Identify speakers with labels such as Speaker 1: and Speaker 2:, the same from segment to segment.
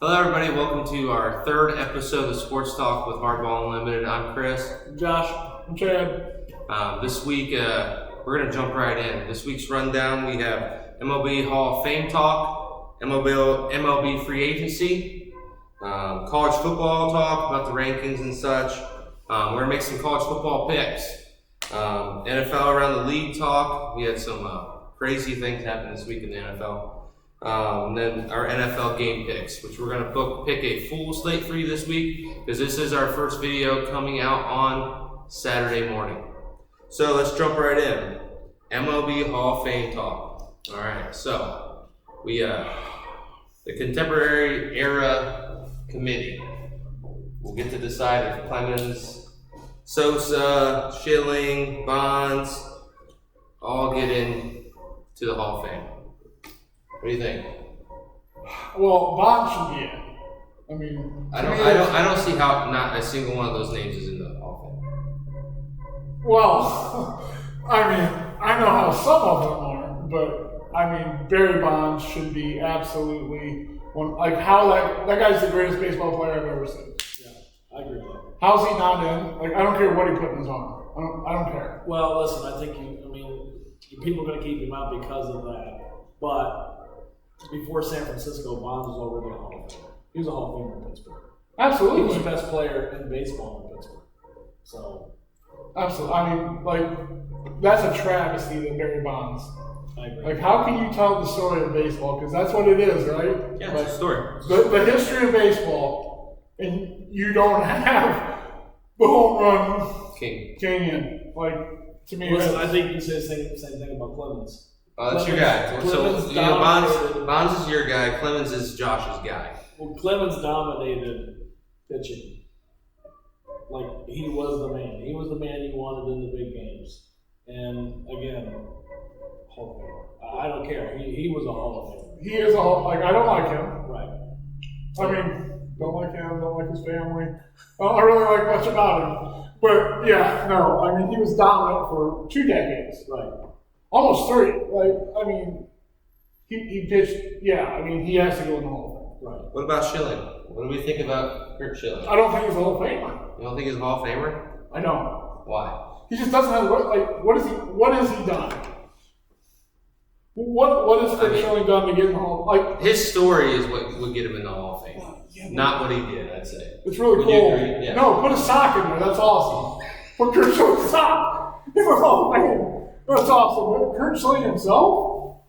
Speaker 1: Hello, everybody. Welcome to our third episode of Sports Talk with Hardball Unlimited. I'm Chris.
Speaker 2: I'm Josh. I'm Chad.
Speaker 1: This week, we're going to jump right in. This week's rundown, we have MLB Hall of Fame talk, MLB free agency, college football talk about the rankings and such. We're going to make some college football picks. NFL around the league talk. We had some crazy things happen this week in the NFL. And then our NFL game picks, which we're going to pick a full slate for you this week because this is our first video coming out on Saturday morning. So let's jump right in. MLB Hall of Fame talk. All right, so we the Contemporary Era Committee will get to decide if Clemens, Sosa, Schilling, Bonds all get in to the Hall of Fame. What do you think?
Speaker 2: Well, Bonds should be in. I mean,
Speaker 1: I don't see how not a single one of those names is in the Hall of Fame.
Speaker 2: Well, I mean, I know how some of them are, but I mean, Barry Bonds should be absolutely one. Like how that guy's the greatest baseball player I've ever seen.
Speaker 3: Yeah, I agree with that.
Speaker 2: How's he not in? Like, I don't care what he put in his arm. I don't care.
Speaker 3: Well, listen, I think people are going to keep him out because of that, but. Before San Francisco, Bonds was already a Hall of Famer. He was a Hall of Famer in Pittsburgh.
Speaker 2: Absolutely.
Speaker 3: He was the best player in baseball in Pittsburgh. So.
Speaker 2: Absolutely. I mean, like, that's a travesty that Barry Bonds.
Speaker 3: I agree.
Speaker 2: Like, how can you tell the story of baseball? Because that's what it is, right?
Speaker 1: Yeah,
Speaker 2: like,
Speaker 1: it's a story.
Speaker 2: The history of baseball, and you don't have the home run
Speaker 1: King
Speaker 2: in. Like, to me,
Speaker 3: listen, I think you say the same thing about Clemens.
Speaker 1: That's your guy. So Bonds is your guy. Clemens is Josh's guy.
Speaker 3: Well, Clemens dominated pitching. Like, he was the man. He was the man you wanted in the big games. And again, Hall of Famer. I don't care. He was a Hall of Famer.
Speaker 2: he is I don't like him.
Speaker 3: Right.
Speaker 2: I mean, don't like him, don't like his family. I don't really like much about him. But yeah, no, I mean, he was dominant for 2 decades.
Speaker 3: Right.
Speaker 2: Almost 3. Like, I mean, he pitched, yeah, I mean, he has to go in the Hall of Fame.
Speaker 3: Right.
Speaker 1: What about Schilling? What do we think about Kurt Schilling?
Speaker 2: I don't think he's a Hall of Famer.
Speaker 1: You don't think he's a Hall of Famer?
Speaker 2: I don't.
Speaker 1: Why?
Speaker 2: He just doesn't have, like, what has he done? What has Kurt Schilling done to get in the Hall? Like,
Speaker 1: his story is what would get him in the Hall of Fame.
Speaker 2: Yeah,
Speaker 1: not what he did, I'd say.
Speaker 2: It's really
Speaker 1: Would
Speaker 2: cool.
Speaker 1: you agree? Yeah.
Speaker 2: No, put a sock in there. That's awesome. Put Kurt Schilling's sock in the Hall of Fame. That's awesome. But Kurt Schilling himself?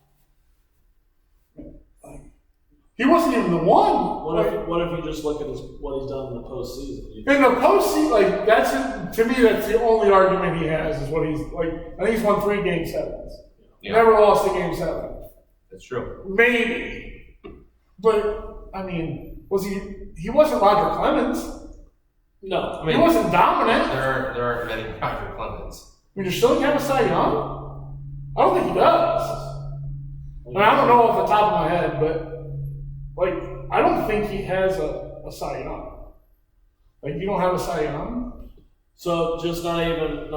Speaker 2: He wasn't even the one.
Speaker 3: What if you just look at what he's done in the postseason?
Speaker 2: In the postseason, like, to me, that's the only argument he has is what he's, like, I think he's won 3 Game 7s.
Speaker 1: Yeah.
Speaker 2: Never lost a Game 7.
Speaker 1: That's true.
Speaker 2: Maybe. But, I mean, he wasn't Roger Clemens.
Speaker 3: No.
Speaker 1: I mean,
Speaker 2: he wasn't dominant.
Speaker 1: There aren't many Roger Clemens.
Speaker 2: I mean, does Schilling have a Cy Young? I don't think he does. I mean, I don't know off the top of my head, but, like, I don't think he has a Cy Young. Like, you don't have a Cy Young?
Speaker 3: So just not even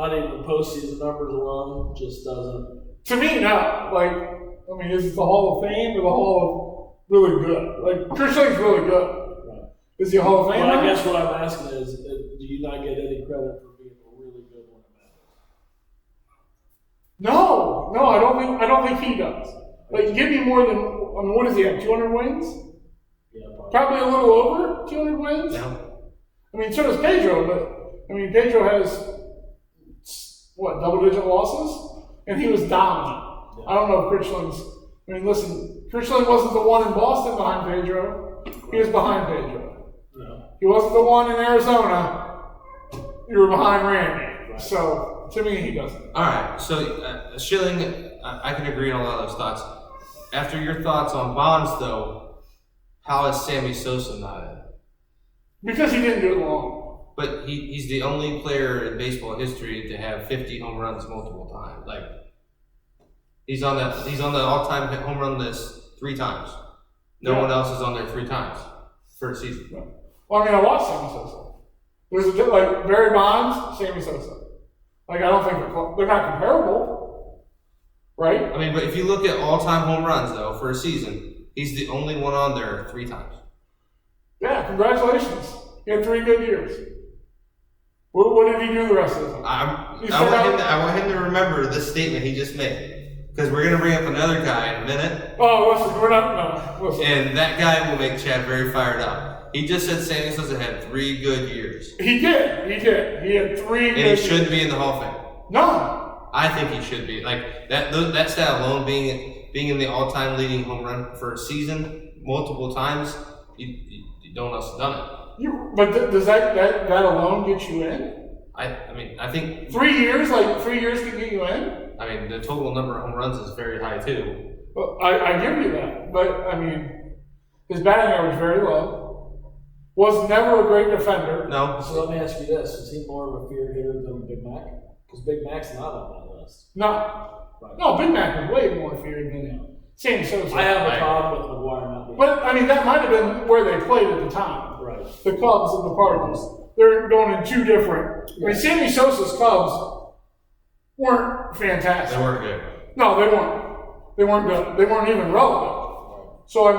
Speaker 3: postseason numbers alone just doesn't.
Speaker 2: To me, no. Like, I mean, is it the Hall of Fame or the Hall of really good? Like, Kurt Schilling's really good.
Speaker 3: Right.
Speaker 2: Is he a Hall of Fame?
Speaker 3: Well, I guess what I'm asking is, do you not get any credit for being a really good one at that?
Speaker 2: No, I don't think he does. Like, give me more than, I mean, what does he have? 200 wins?
Speaker 3: Yeah,
Speaker 2: Probably a little over 200 wins.
Speaker 1: Yeah.
Speaker 2: I mean, so does Pedro, but I mean, Pedro has what, double-digit losses, and he was dominant.
Speaker 3: Yeah.
Speaker 2: I don't know if Kurt Schilling's. I mean, listen, Kurt Schilling wasn't the one in Boston behind Pedro. He was behind Pedro.
Speaker 3: Yeah.
Speaker 2: He wasn't the one in Arizona. You were behind Randy.
Speaker 3: Right.
Speaker 2: So to me, he doesn't.
Speaker 1: All right. So Schilling, I can agree on a lot of those thoughts. After your thoughts on Bonds, though, how is Sammy Sosa not in?
Speaker 2: Because he didn't do it long.
Speaker 1: But he's the only player in baseball history to have 50 home runs multiple times. Like, he's on the all-time home run list 3 times. No one else is on there 3 times for a season.
Speaker 2: Yeah. Well, I mean, I watched Sammy Sosa. There's like Barry Bonds, Sammy Sosa. Like, I don't think they're not comparable, right?
Speaker 1: I mean, but if you look at all-time home runs though for a season, he's the only one on there 3 times.
Speaker 2: Yeah, congratulations. He had 3 good years. What did he do the rest of the time?
Speaker 1: I want him to remember this statement he just made. Because we're going to bring up another guy in a minute.
Speaker 2: Oh, listen, we're not. No, listen.
Speaker 1: And that guy will make Chad very fired up. He just said Sammy Sosa had 3 good years.
Speaker 2: He did. He had 3 good years.
Speaker 1: And he shouldn't be in the Hall of Fame.
Speaker 2: No.
Speaker 1: I think he should be. Like, that stat alone, being in the all-time leading home run for a season multiple times, you don't know what's done it.
Speaker 2: But does that alone get you in?
Speaker 1: I think
Speaker 2: 3 years, 3 years can get you in?
Speaker 1: I mean, the total number of home runs is very high too.
Speaker 2: Well, I give you that. But, I mean, his batting average very low. Was never a great defender.
Speaker 1: No.
Speaker 3: So let me ask you this. Is he more of a feared hitter than Big Mac? Because Big Mac's not on that list.
Speaker 2: No.
Speaker 3: Right.
Speaker 2: No, Big Mac was way more feared than him. Sammy Sosa.
Speaker 3: I have a problem with McGuire not being.
Speaker 2: But, I mean, that might have been where they played at the time.
Speaker 3: Right.
Speaker 2: The Cubs and the Cardinals. They're going in 2 different. I mean, Sammy Sosa's Cubs weren't fantastic.
Speaker 1: They weren't good.
Speaker 2: No, they weren't. They weren't good. They weren't even relevant. So, I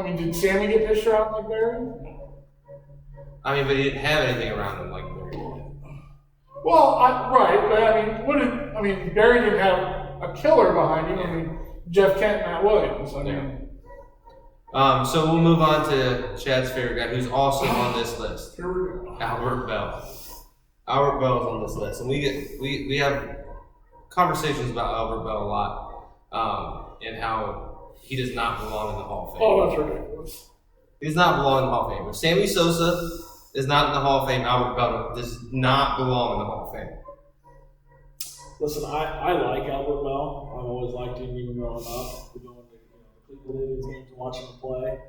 Speaker 2: mean, did Sammy get pitched around like Barry?
Speaker 1: I mean, but he didn't have anything around him like Barry did.
Speaker 2: Well, right, but Barry didn't have a killer behind him. I mean, Jeff Kent, Matt Williams.
Speaker 1: So we'll move on to Chad's favorite guy, who's also on this list.
Speaker 2: Here we go.
Speaker 1: Albert Bell. Albert Bell is on this list, and we have conversations about Albert Bell a lot, and how he does not belong in the Hall of Fame.
Speaker 2: Oh, that's ridiculous.
Speaker 1: He does not belong in the Hall of Fame. If Sammy Sosa is not in the Hall of Fame, Albert Bell does not belong in the Hall of Fame.
Speaker 3: Listen, I like Albert Bell. I've always liked him even growing up. We go into the Cleveland Indians games and watch him play.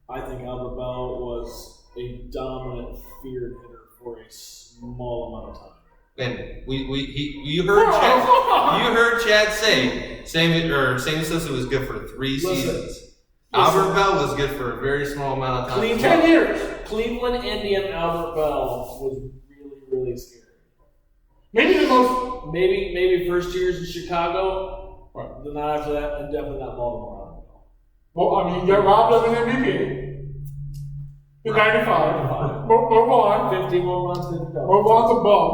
Speaker 3: I think Albert Bell was a dominant, feared hitter for a small amount of time.
Speaker 1: And you heard Chad say Sammy Sosa was good for 3 seasons. Albert Bell was good for a very small amount of time.
Speaker 2: 10 years.
Speaker 3: Cleveland Indian Albert Bell was really, really scary. Maybe first years in Chicago, then not after that, and definitely not Baltimore.
Speaker 2: Well, I mean, you got robbed of an MVP in 95. Move on.
Speaker 3: 15 more runs, 50 doubles.
Speaker 2: Move on to Bum,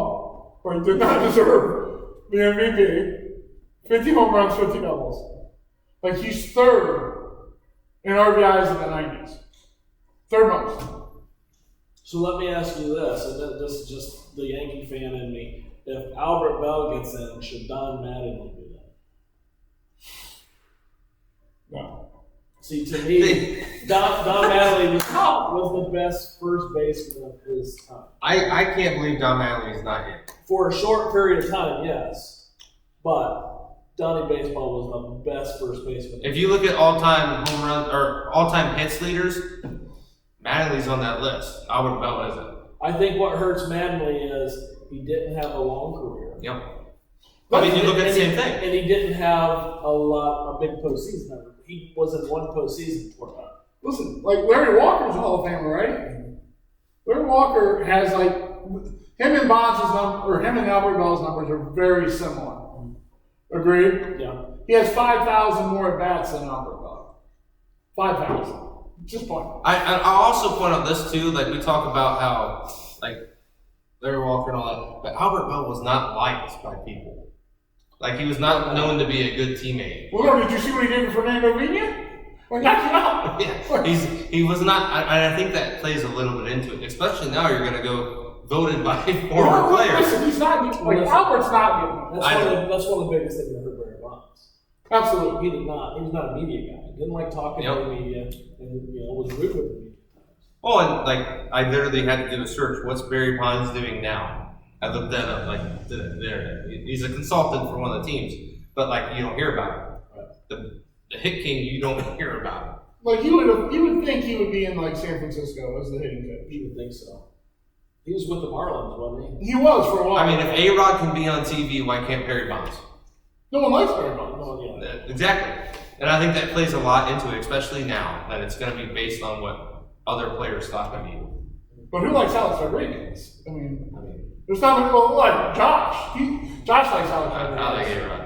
Speaker 2: where he did not deserve the MVP. 50 home runs, 50 doubles. Like, he's 3rd in RBIs in the 90s. 3rd most.
Speaker 3: So let me ask you this, and this is just the Yankee fan in me. If Albert Bell gets in, should Don Mattingly do that?
Speaker 2: No.
Speaker 3: See, to me, Don Mattingly was the best first baseman of his time.
Speaker 1: I can't believe Don Mattingly is not here.
Speaker 3: For a short period of time, yes. But Donnie Baseball was the best first baseman.
Speaker 1: If you look at all-time home run or all-time hits leaders, Mattingly's on that list. Albert Bell isn't.
Speaker 3: I think what hurts Mattingly is he didn't have a long career.
Speaker 1: Yep. I mean, you look at the same thing.
Speaker 3: And he didn't have a big postseason ever. He was in one postseason for that.
Speaker 2: Listen, like Larry Walker's Hall of Famer, right? Larry Walker has him and Bonds' number, or him and Albert Bell's numbers are very similar. Agreed?
Speaker 3: Yeah.
Speaker 2: He has 5,000 more at bats than Albert Bell. 5,000. Just point.
Speaker 1: I'll also point out this too. Like, we talk about how Larry Walker and all that, but Albert Bell was not liked by people. Like, he was not known to be a good teammate.
Speaker 2: Well, did you see what he did to Fernando Vina? Well, knocked him out.
Speaker 1: Yeah, he was not. I think that plays a little bit into it, especially now. You're going to go voted by former players.
Speaker 2: Listen, he's not. Albert's not getting.
Speaker 3: That's one of the biggest things that hurt Barry Bonds.
Speaker 2: Absolutely.
Speaker 3: He was not a media guy. He didn't like talking to the media, and was rude with the media.
Speaker 1: Oh, and I literally had to do a search. What's Barry Bonds doing now? I looked that up. There, he's a consultant for one of the teams, but you don't hear about it. The hit king, you don't hear about it.
Speaker 2: You would think he would be in San Francisco as the hitting coach.
Speaker 3: You would think so. He was with the Marlins, wasn't he?
Speaker 2: He was for a while.
Speaker 1: I mean, if A-Rod can be on TV, why can't Barry Bonds?
Speaker 2: No one likes Barry Bonds.
Speaker 3: Oh, yeah.
Speaker 1: Exactly. And I think that plays a lot into it, especially now that it's going to be based on what other players thought of you.
Speaker 2: But who likes Alex Rodriguez? I mean, there's not many people like Josh. Josh likes Alex Rodriguez.
Speaker 1: I like A-Rod.
Speaker 3: I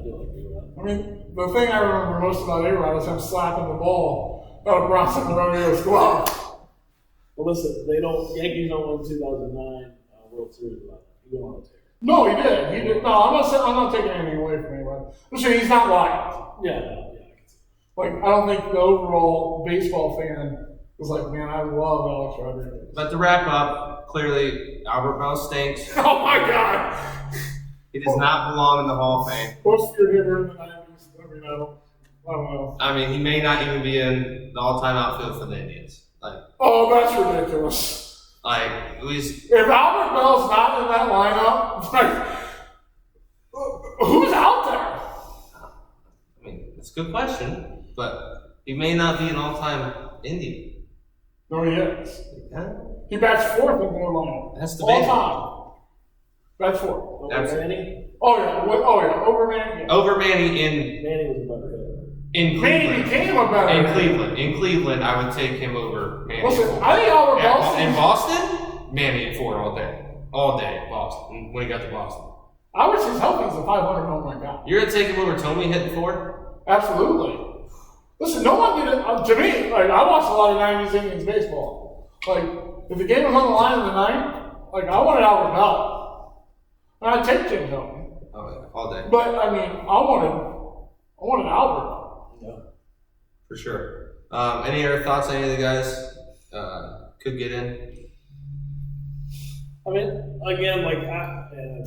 Speaker 3: do like A-Rod.
Speaker 2: I mean, the thing I remember most about A-Rod is him slapping the ball Oh, Bronson Rodeo's glove.
Speaker 3: But listen, Yankees don't win 2009 World Series without him. He went on a tear.
Speaker 2: No, he did. He did. No, I'm not taking anything away from anybody. Listen, he's not liked.
Speaker 3: Yeah, no, yeah, I can see.
Speaker 2: Like, I don't think the overall baseball fan was like, man, I love Alex Rodriguez.
Speaker 1: But to wrap up, clearly Albert Bell stinks.
Speaker 2: Oh my God!
Speaker 1: He does not belong in the Hall of Fame.
Speaker 2: Most spear hitter in the 90s. I don't know.
Speaker 1: I mean, he may not even be in the all-time outfield for the Indians.
Speaker 2: Oh, that's ridiculous.
Speaker 1: If
Speaker 2: Albert Bell's not in that lineup, like, who's out there?
Speaker 1: I mean, it's a good question, but he may not be an all-time Indian.
Speaker 2: No, he is.
Speaker 1: Yeah.
Speaker 2: He bats fourth in their lineup.
Speaker 1: That's the
Speaker 2: all time. Bats fourth.
Speaker 3: Over Manny?
Speaker 2: Oh yeah. Over Manny. Yeah.
Speaker 1: Over Manny
Speaker 3: Manny was a better hitter.
Speaker 1: in Cleveland.
Speaker 2: Manny became a better
Speaker 1: in
Speaker 2: hitter.
Speaker 1: Cleveland. In Cleveland, I would take him over Manny.
Speaker 2: Listen, I think Albert Bell.
Speaker 1: In Boston, Manny at 4 all day. All day, Boston. When he got to Boston.
Speaker 2: I wish his health was a 500 home run guy.
Speaker 1: You're going to take him over Tommy hitting 4?
Speaker 2: Absolutely. Listen, no one did it. To me, like, I watched a lot of 90s Indians baseball. Like, if the game was on the line in the ninth, like, I wanted Albert Bell. And I'd take Jim Tommy.
Speaker 1: Oh, yeah, all day.
Speaker 2: But, I mean, I wanted Albert.
Speaker 3: Yeah.
Speaker 1: For sure. Any other thoughts on any of the guys could get in?
Speaker 3: I mean, again, like, and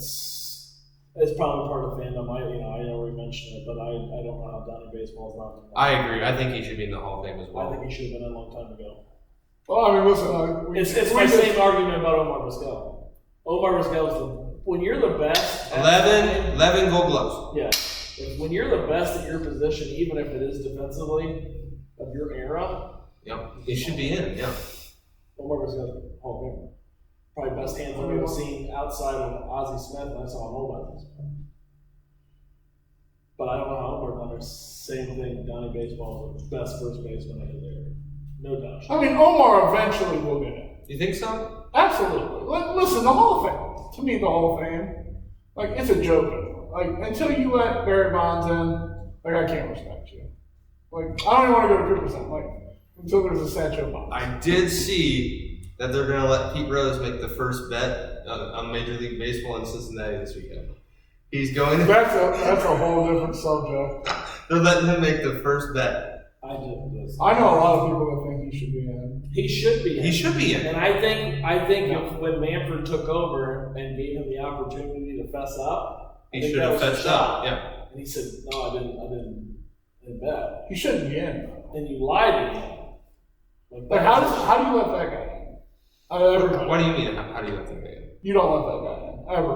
Speaker 3: it's probably part of the fandom. I already mentioned it, but I don't know how Donnie Baseball is not.
Speaker 1: I agree. I think he should be in the Hall of Fame as well.
Speaker 3: I think he should have been in a long time ago.
Speaker 2: Well, I mean, listen,
Speaker 3: It's my same argument about Omar Vizquel. Omar Vizquel, when you're the best.
Speaker 1: 11 Gold Gloves.
Speaker 3: Yeah. When you're the best at your position, even if it is defensively of your era.
Speaker 1: Yep. He should be in, yeah.
Speaker 3: Omar Vizquel, Hall of Famer. Probably best hands I've ever seen outside of Ozzie Smith, and I saw him all by. But I don't know how Omar done the same thing. Donnie Baseball was the best first baseman I there. No doubt.
Speaker 2: I mean, Omar eventually will get in.
Speaker 1: You think so?
Speaker 2: Absolutely. Listen, the Hall of Fame, to me, the Hall of Fame, like, it's a joke. Like, until you let Barry Bonds in, like, I can't respect you. Like, I don't even want to go to Cooperstown, like, until there's a statue of Bonds.
Speaker 1: I did see that they're going to let Pete Rose make the first bet on Major League Baseball in Cincinnati this weekend. He's going to...
Speaker 2: That's a whole different subject.
Speaker 1: They're letting him make the first bet.
Speaker 2: I know a lot of people that think he should be in.
Speaker 3: He should be in.
Speaker 1: He should be in.
Speaker 3: And I think if, when Manfred took over and gave him the opportunity to fess up,
Speaker 1: he should have fessed up. Yeah.
Speaker 3: And he said, "No, I didn't bet."
Speaker 2: He shouldn't be in.
Speaker 3: And you lied to him.
Speaker 2: Like how do you let that guy in?
Speaker 1: What do you mean? How do you let that guy in?
Speaker 2: You don't let that guy in ever.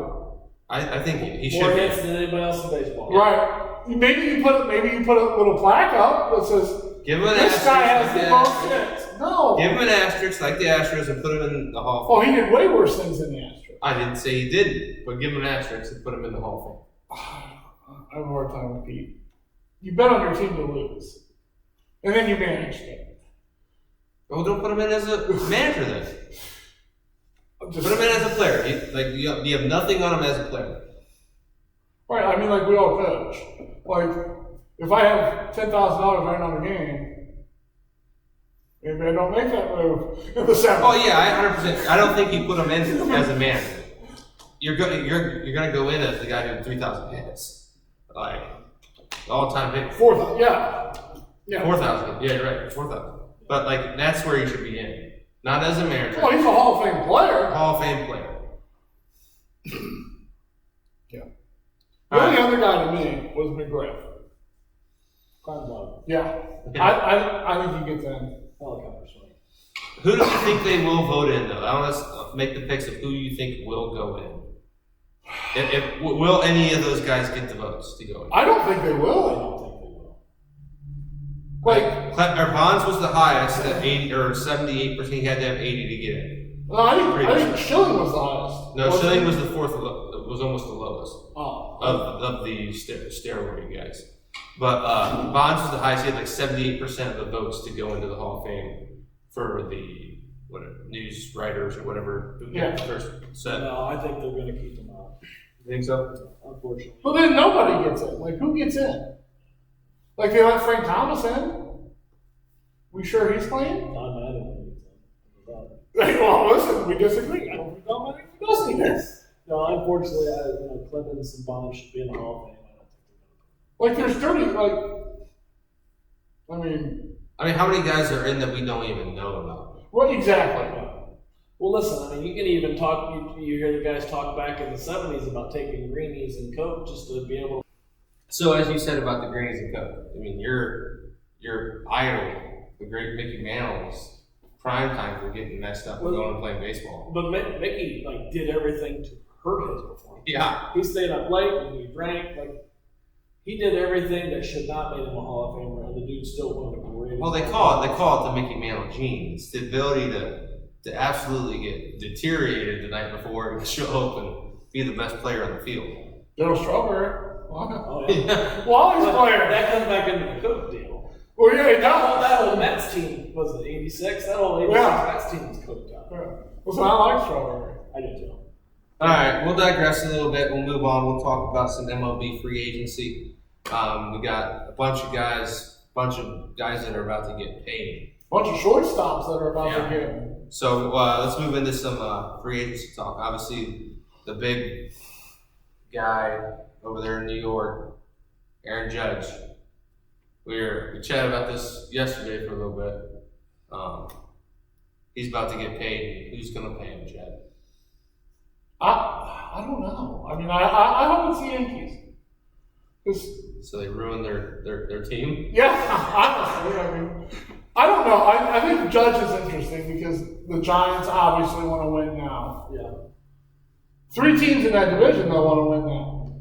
Speaker 1: I think he should.
Speaker 3: More hits than anybody else in baseball.
Speaker 2: Right. Maybe you put a little plaque up that says,
Speaker 1: Give him an
Speaker 2: "This
Speaker 1: asterisk
Speaker 2: guy has
Speaker 1: like
Speaker 2: the most hits." No.
Speaker 1: Give him an asterisk like the Astros and put him in the Hall of
Speaker 2: Oh,
Speaker 1: Fame.
Speaker 2: he did way worse things than the Astros.
Speaker 1: I didn't say he didn't, but give him an asterisk and put him in the Hall of Fame.
Speaker 2: I have a hard time with Pete. You bet on your team to lose, and then you manage it.
Speaker 1: Well, don't put him in as a manager then. Put him in as a player. You have nothing on him as a player.
Speaker 2: Right. I mean, like we all coach. Like if I have $10,000 right on the game, maybe I don't make that move in the seventh.
Speaker 1: Oh yeah, I 100%. I don't think you put him in as a manager. You're gonna go in as the guy who had 3,000 hits, like all-time hit.
Speaker 2: 4,000. Yeah.
Speaker 1: 4,000. Yeah, you're right. 4,000. But like that's where he should be in, not as a manager.
Speaker 2: Well, he's a Hall of Fame player.
Speaker 1: Hall of Fame player.
Speaker 2: Yeah. The only other guy to me was McGriff. Yeah. I think he gets in.
Speaker 1: Who do you think they will vote in, though? I want to make the picks of who you think will go in. Will any of those guys get the votes to go in?
Speaker 2: I don't think they will. Like
Speaker 1: Bonds was the highest at 80 or 78%. He had to have 80 to get in.
Speaker 2: No, I think Schilling was the highest.
Speaker 1: No, Schilling was the fourth. Was almost the lowest of the steroid guys. But Bonds was the highest. He had like 78% of the votes to go into the Hall of Fame for the news writers or whatever.
Speaker 2: Yeah.
Speaker 1: First set.
Speaker 3: No, I think they're going to keep him out.
Speaker 1: You think so?
Speaker 3: Unfortunately.
Speaker 2: But then nobody gets in. Like who gets in? Like they let Frank Thomas in. We sure he's playing?
Speaker 3: Not mad at him.
Speaker 2: Well, listen, we disagree. I don't think Don Mattingly does need this.
Speaker 3: No, unfortunately, Clemens and Bond should be in the Hall of Fame. I don't think
Speaker 2: Like, there's 30,
Speaker 1: I mean, how many guys are in that we don't even know about?
Speaker 2: what exactly?
Speaker 3: they're going to. Well, listen, I mean, you can even talk, you hear the guys talk back in the 70s about taking greenies and Coke just to be able to.
Speaker 1: So as you said about the greens and Coke, I mean, your idol, the great Mickey Mantle, was prime time for getting messed up and going and playing baseball.
Speaker 3: But Mickey, did everything to hurt his performance.
Speaker 1: Yeah.
Speaker 3: He stayed up late and he drank, he did everything that should not make him a Hall of Famer, and the dude still won the greatest.
Speaker 1: Well, they call it the Mickey Mantle gene. It's the ability to absolutely get deteriorated the night before and show up and be the best player on the field.
Speaker 2: Daryl Strawberry.
Speaker 3: Oh, yeah.
Speaker 2: Wally's player.
Speaker 3: That comes back into the Coke deal.
Speaker 2: Well, yeah, he does.
Speaker 3: That whole Mets team was it 86? That whole 86 Mets team was coked out.
Speaker 2: Listen, I like Strawberry.
Speaker 3: I do too.
Speaker 1: All right, we'll digress a little bit. We'll move on. We'll talk about some MLB free agency. We got a bunch of guys that are about to get paid.
Speaker 2: Bunch of shortstops that are about to get.
Speaker 1: So let's move into some free agency talk. Obviously, the big guy over there in New York, Aaron Judge. We chatted about this yesterday for a little bit. He's about to get paid. Who's going to pay him, Chad?
Speaker 2: I don't know. I mean, I hope it's the Yankees.
Speaker 1: So they ruined their team?
Speaker 2: Yeah, honestly, I mean, I don't know. I think Judge is interesting because the Giants obviously want to win now.
Speaker 3: Yeah.
Speaker 2: 3 teams in that division that want to win now.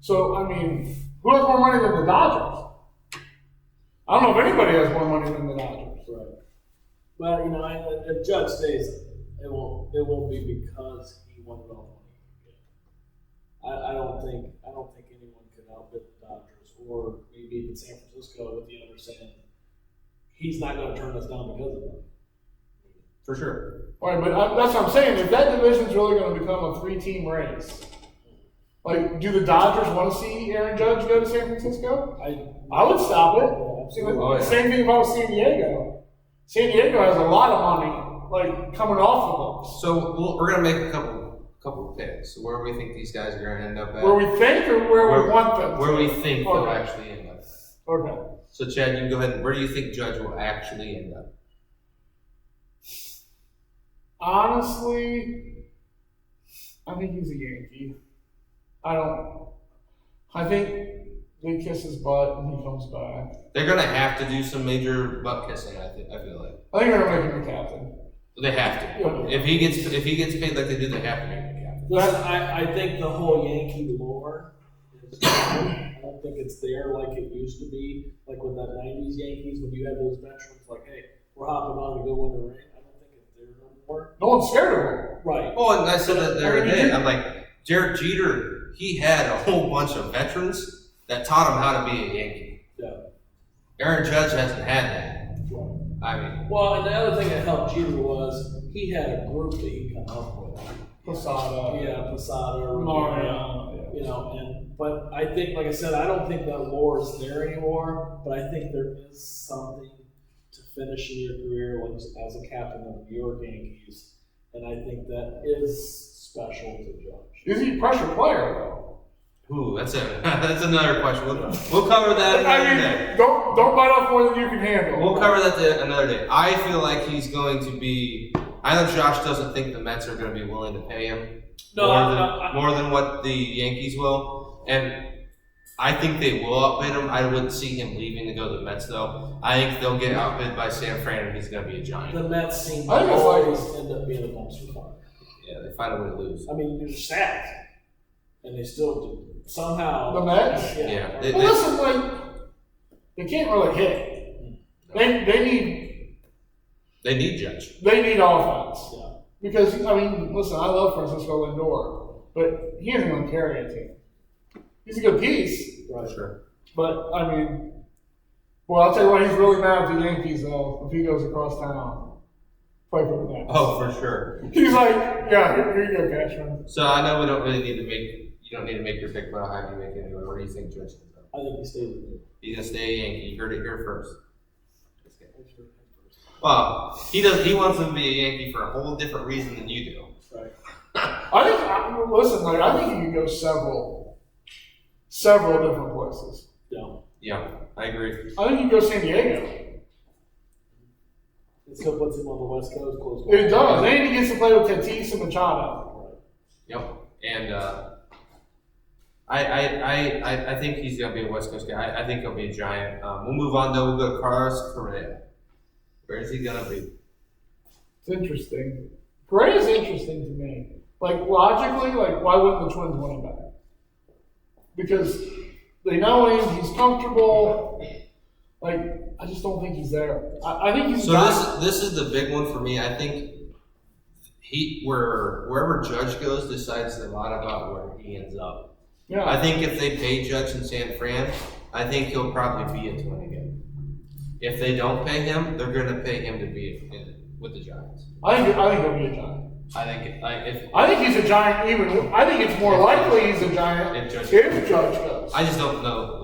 Speaker 2: So, I mean, who has more money than the Dodgers? I don't know if anybody has more money than the Dodgers.
Speaker 3: Right. Well, if Judge stays, it won't be because he won it all money. I don't think anyone could outbid the Dodgers or maybe even San Francisco with the understanding he's not going to turn us down because of them.
Speaker 1: For sure.
Speaker 2: All right, but that's what I'm saying. If that division's really going to become a 3-team race, do the Dodgers want to see Aaron Judge go to San Francisco? I would stop it.
Speaker 1: Oh, yeah.
Speaker 2: Same thing if I was San Diego. San Diego has a lot of money, coming off the books.
Speaker 1: So we're going to make a couple of picks. Where we think these guys are going to end up at.
Speaker 2: Where we think or where we want them?
Speaker 1: Where we think they'll actually end up.
Speaker 2: Okay.
Speaker 1: So Chad, you can go ahead. Where do you think Judge will actually end up?
Speaker 2: Honestly, I think he's a Yankee. I think they kiss his butt and he comes back.
Speaker 1: They're gonna have to do some major butt kissing. I feel like
Speaker 2: I think they're gonna make him a captain.
Speaker 1: they have to.
Speaker 2: Yeah.
Speaker 1: If he gets paid like they do, they have to make him a captain.
Speaker 3: Listen, I think the whole Yankee lore is I don't think it's there like it used to be, like with that 90s Yankees when you had those veterans like, hey, we're hopping on to go win the ring. I don't think it's there no more.
Speaker 2: No one's scared of him.
Speaker 3: Right.
Speaker 1: Oh, and I said that the other day. I'm like, Derek Jeter, he had a whole bunch of veterans that taught him how to be a Yankee.
Speaker 3: Yeah.
Speaker 1: Aaron Judge hasn't had that. I mean,
Speaker 3: well, and the other thing that helped Jeter was he had a group that he come up with.
Speaker 2: Posada.
Speaker 3: Yeah, Posada.
Speaker 2: Mario.
Speaker 3: But I think, like I said, I don't think that lore is there anymore. But I think there is something to finishing your career as a captain of the New York Yankees, and I think that is special to Judge.
Speaker 2: Is he a pressure player though?
Speaker 1: ooh, that's another question. We'll cover that another day.
Speaker 2: Don't bite off more than you can handle.
Speaker 1: We'll cover that another day. I feel like he's going to be. I know Josh doesn't think the Mets are going to be willing to pay him more than what the Yankees will, and I think they will outbid him. I wouldn't see him leaving to go to the Mets though. I think they'll get outbid by San Fran, and he's going to be a Giant.
Speaker 3: The Mets seem to
Speaker 2: I think it's
Speaker 3: always end up being a dumpster fire.
Speaker 1: Yeah, they find a way to lose.
Speaker 3: I mean, they're sad, and they still do. Somehow.
Speaker 2: The Mets?
Speaker 1: Yeah.
Speaker 2: Listen, they can't really hit.
Speaker 1: They need Judge.
Speaker 2: They need offense.
Speaker 3: Yeah.
Speaker 2: Because, listen, I love Francisco Lindor, but he isn't going to carry a team. He's a good piece.
Speaker 3: Right.
Speaker 1: Sure.
Speaker 2: But, I'll tell you what, he's really mad at the Yankees, though, if he goes across town. Play for the Mets.
Speaker 1: Oh, for sure.
Speaker 2: He's like, yeah, here you go, Cashman.
Speaker 1: So I know we don't really need to make. You don't need to make your pick, but I'll have you make it anyway. Where do you think Judge ends up?
Speaker 3: I think he stays with me.
Speaker 1: He's gonna stay a Yankee. You heard it here first. Well, he does. He wants him to be a Yankee for a whole different reason than you do.
Speaker 3: Right.
Speaker 2: I think he can go several different places.
Speaker 1: Yeah, I agree.
Speaker 2: I think he can go San Diego.
Speaker 3: It still puts him on the West Coast close by.
Speaker 2: It does. And he gets to play with Tatis and Machado.
Speaker 1: Yep, and I think he's gonna be a West Coast guy. I think he'll be a Giant. We'll move on though. We'll go to Carlos Correa. Where is he gonna be?
Speaker 2: It's interesting. Correa's interesting to me. Like logically, why wouldn't the Twins want him back? Because they know him, he's comfortable. I just don't think he's there. I think he's.
Speaker 1: So this is the big one for me. I think wherever Judge goes decides a lot about where he ends up.
Speaker 2: Yeah.
Speaker 1: I think if they pay Judge in San Fran, I think he'll probably be a Twin again. If they don't pay him, they're going to pay him to be with the Giants.
Speaker 2: I think he'll be a Giant.
Speaker 1: I
Speaker 2: think he's a Giant. I think it's more likely he's a Giant if Judge goes.
Speaker 1: I just don't know.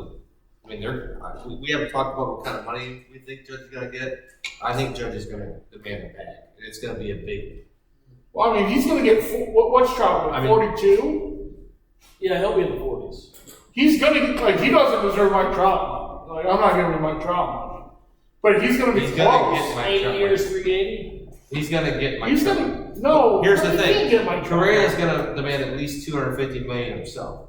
Speaker 1: I mean, we haven't talked about what kind of money we think Judge is going to get. I think Judge is going to demand a bag, and it's going to be a big.
Speaker 2: Well, I mean, he's going to get what's Trout? 42.
Speaker 3: Yeah, he'll be in the 40s.
Speaker 2: He's going to he doesn't deserve Mike Trout. I'm not giving him Mike Trout money, but he's going to be
Speaker 1: He's
Speaker 2: close.
Speaker 1: Gonna get Mike
Speaker 3: 8
Speaker 1: Trout
Speaker 3: years,
Speaker 1: money.
Speaker 3: 380.
Speaker 1: He's going to get Mike
Speaker 2: He's
Speaker 1: Trout.
Speaker 2: going to no.
Speaker 1: Here's the
Speaker 2: he can't get Mike
Speaker 1: thing.
Speaker 2: Trout.
Speaker 1: Correa is going to demand at least $250 million himself.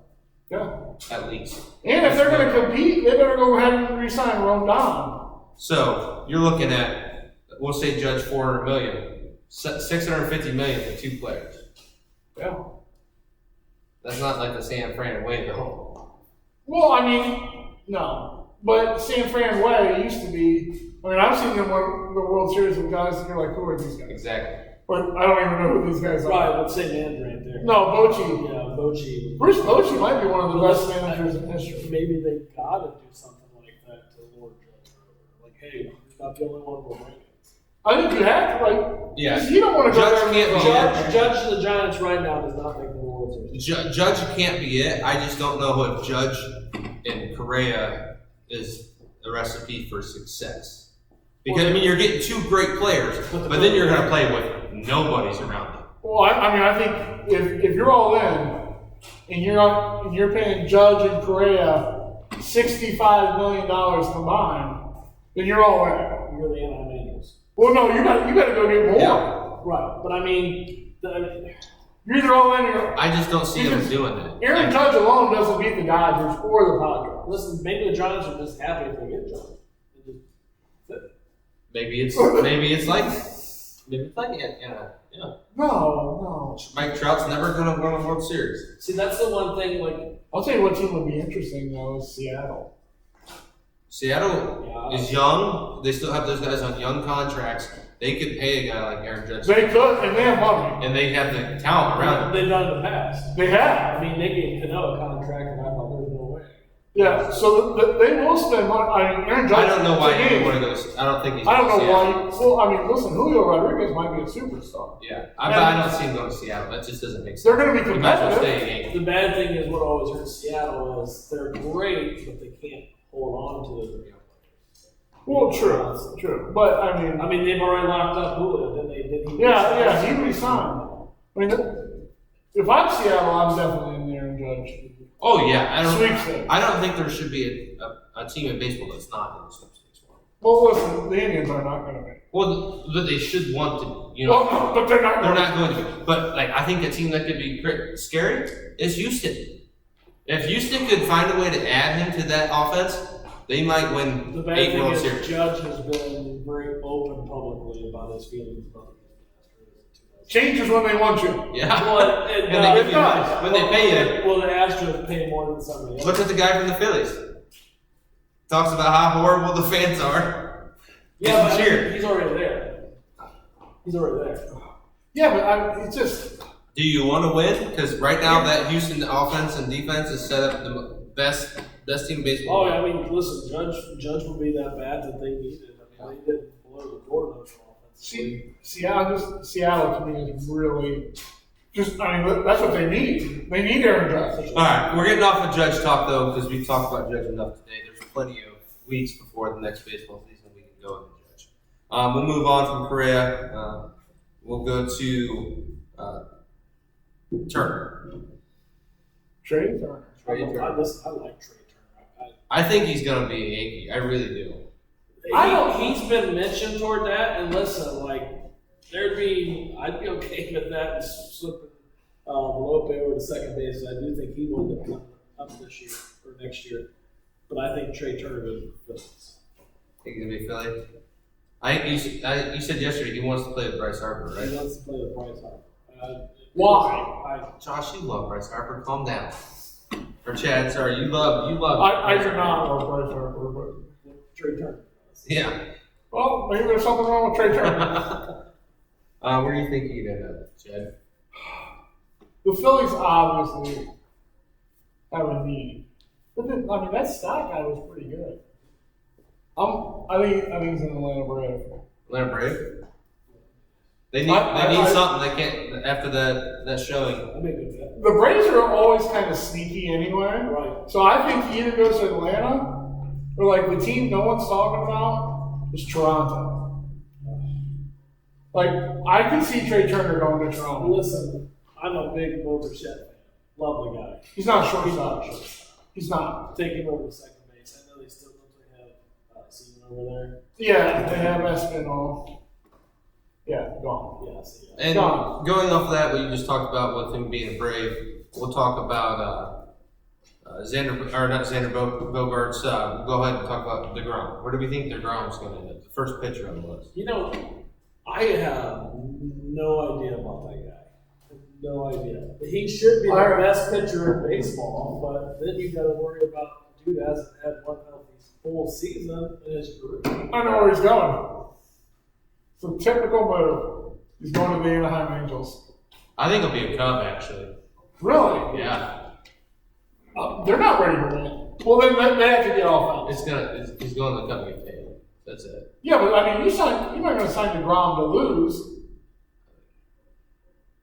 Speaker 2: Yeah.
Speaker 1: At least.
Speaker 2: And if they're going to compete, they better go ahead and re-sign Rondon.
Speaker 1: So you're looking at, we'll say Judge $400 million, $650 million for 2 players.
Speaker 2: Yeah.
Speaker 1: That's not like the San Fran way though.
Speaker 2: Well, I mean, no. But San Fran way used to be. I mean, I've seen them win the World Series with guys, and you're like, who are these guys?
Speaker 1: Exactly.
Speaker 2: But I don't even know who these guys are.
Speaker 3: Right, but same man right there.
Speaker 2: No, Bochy.
Speaker 3: Yeah, Bochy.
Speaker 2: Bruce Bochy might be one of the best managers in history.
Speaker 3: Maybe they gotta do something like that to Lord Judge. Like, hey, you're not the only one we're bringing.
Speaker 2: I think you have to,
Speaker 1: Yeah.
Speaker 2: you don't want to go
Speaker 1: Judge
Speaker 2: there.
Speaker 1: can't be
Speaker 3: Judge the Giants right now does not make the World Series.
Speaker 1: Judge can't be it. I just don't know if Judge and Correa is a recipe for success. Because, I mean, you're getting 2 great players, but then you're going to play with nobody's around them.
Speaker 2: Well, I think if you're all in and you're paying Judge and Correa $65 million combined, then you're all in.
Speaker 3: You're the Anaheim Angels.
Speaker 2: Well, no, you got to go get more.
Speaker 1: Yeah.
Speaker 3: Right, but I mean,
Speaker 2: You're either all in or
Speaker 1: I just don't see them doing that.
Speaker 2: Aaron Judge alone doesn't beat the Dodgers or the Padres.
Speaker 3: listen, maybe the Giants are just happy if they get Judge.
Speaker 1: Maybe it's like yeah.
Speaker 2: No.
Speaker 1: Mike Trout's never going to win a World Series.
Speaker 3: See, that's the one thing, like,
Speaker 2: I'll tell you what team would be interesting though is Seattle.
Speaker 1: Seattle is young. They still have those guys on young contracts. They could pay a guy like Aaron Judge.
Speaker 2: They could, and they have money.
Speaker 1: And they have the talent around them.
Speaker 3: they've done in the past.
Speaker 2: They have.
Speaker 3: I mean, they gave Cano a contract, and I thought there's no way.
Speaker 2: Yeah, so they will spend money. I mean, Aaron Judge.
Speaker 1: I don't know why
Speaker 2: to
Speaker 1: he
Speaker 2: me,
Speaker 1: would want to go. I don't think he's
Speaker 2: I don't
Speaker 1: going to
Speaker 2: know
Speaker 1: Seattle.
Speaker 2: why. Well, I mean, listen, Julio Rodriguez might be a superstar.
Speaker 1: Yeah, I don't see him going to Seattle. That just doesn't make sense.
Speaker 2: They're going to be
Speaker 1: He might as well
Speaker 2: competitive.
Speaker 1: stay a Yankee.
Speaker 3: The bad thing is what always hurts Seattle is they're great, but they can't hold on to their young players.
Speaker 2: Well, true. But I mean,
Speaker 3: they've already locked up Julio, didn't they?
Speaker 2: yeah, he resigned. I mean, if I'm Seattle, I'm definitely in there and Judge.
Speaker 1: Oh yeah,
Speaker 2: Sweepstakes.
Speaker 1: I don't think there should be a team in baseball that's not in the sweepstakes.
Speaker 2: Well, listen, the Indians are not going to be.
Speaker 1: Well, but they should want to.
Speaker 2: Well, no, but they're not.
Speaker 1: They're not going to. But like, I think a team that could be scary is Houston. If Houston could find a way to add him to that offense, they might win
Speaker 3: The bad
Speaker 1: 8
Speaker 3: thing
Speaker 1: World
Speaker 3: is
Speaker 1: Series.
Speaker 3: Judge has been very open publicly about his feelings about the Astros.
Speaker 2: Changes when they want you.
Speaker 1: Yeah.
Speaker 3: Well,
Speaker 1: And they give you money. When they pay you.
Speaker 3: Well, the Astros pay more than somebody else.
Speaker 1: Look at the guy from the Phillies. Talks about how horrible the fans are.
Speaker 3: Yeah, but
Speaker 1: cheer.
Speaker 3: he's already there. He's already there.
Speaker 2: Yeah, but it's just.
Speaker 1: Do you want to win? Because right now that Houston offense and defense is set up the best team in baseball.
Speaker 3: Oh, yeah, I mean, listen, Judge would be that bad that they needed. I mean, they didn't blow the door offense.
Speaker 2: Seattle to me is really just. I mean, that's what they need. They need Aaron Judge.
Speaker 1: All right, we're getting off of Judge talk though because we've talked about Judge enough today. There's plenty of weeks before the next baseball season we can go into Judge. We'll move on from Correa. We'll go to Turner.
Speaker 2: Trey Turner.
Speaker 3: I like Trey Turner.
Speaker 1: I think he's going to be a Yankee. I really do.
Speaker 3: He's been mentioned toward that, and listen, like I'd be okay with that and slipping Lope over to second base. I do think he will end up coming up this year or next year, but I think Trey Turner goes to the Phillies.
Speaker 1: Think he's going to be Philly? You said yesterday he wants to play with Bryce Harper, right?
Speaker 3: He wants to play with Bryce Harper.
Speaker 2: Why?
Speaker 1: Josh, you love Bryce Harper. Calm down. Or Chad, sorry, you love.
Speaker 2: I do not love Bryce Harper, but
Speaker 3: Trey Turner.
Speaker 1: Yeah.
Speaker 2: well, maybe there's something wrong with Trey Turner.
Speaker 1: Where do you think he'd end up, Chad?
Speaker 2: The Phillies obviously have a need, but that stock guy was pretty good. I think he's an Atlanta Brave.
Speaker 1: Atlanta Brave? They need something. They can't after that showing.
Speaker 2: The Braves are always kind of sneaky anyway.
Speaker 3: Right.
Speaker 2: So I think he either goes to Atlanta or like the team no one's talking about is Toronto. Like I can see Trey Turner going to Toronto.
Speaker 3: Listen, I'm a big Bo Bichette fan. Love the guy.
Speaker 2: He's not a shortstop. He's not.
Speaker 3: Take him over to second base. I know they still don't have Seaman over there.
Speaker 2: Yeah, they have Espinal. Yeah, gone.
Speaker 3: Yeah, I see that.
Speaker 1: And going off of that, what you just talked about with him being a Brave, we'll talk about Bogarts. Go ahead and talk about DeGrom. Where do we think DeGrom's going to end up? The first pitcher on the list.
Speaker 3: I have no idea about that guy. No idea. He should be the best pitcher in baseball, but then you got to worry about the dude hasn't had one healthy full season in his career.
Speaker 2: I know where he's going. It's a typical move. He's going to the Anaheim Angels.
Speaker 1: I think he'll be a Cub, actually.
Speaker 2: Really?
Speaker 1: Yeah.
Speaker 2: They're not ready to win. Well, then they have to get offense.
Speaker 1: He's going to the Cub to get paid. That's it.
Speaker 2: Yeah, but I mean, you're not going to sign DeGrom to lose.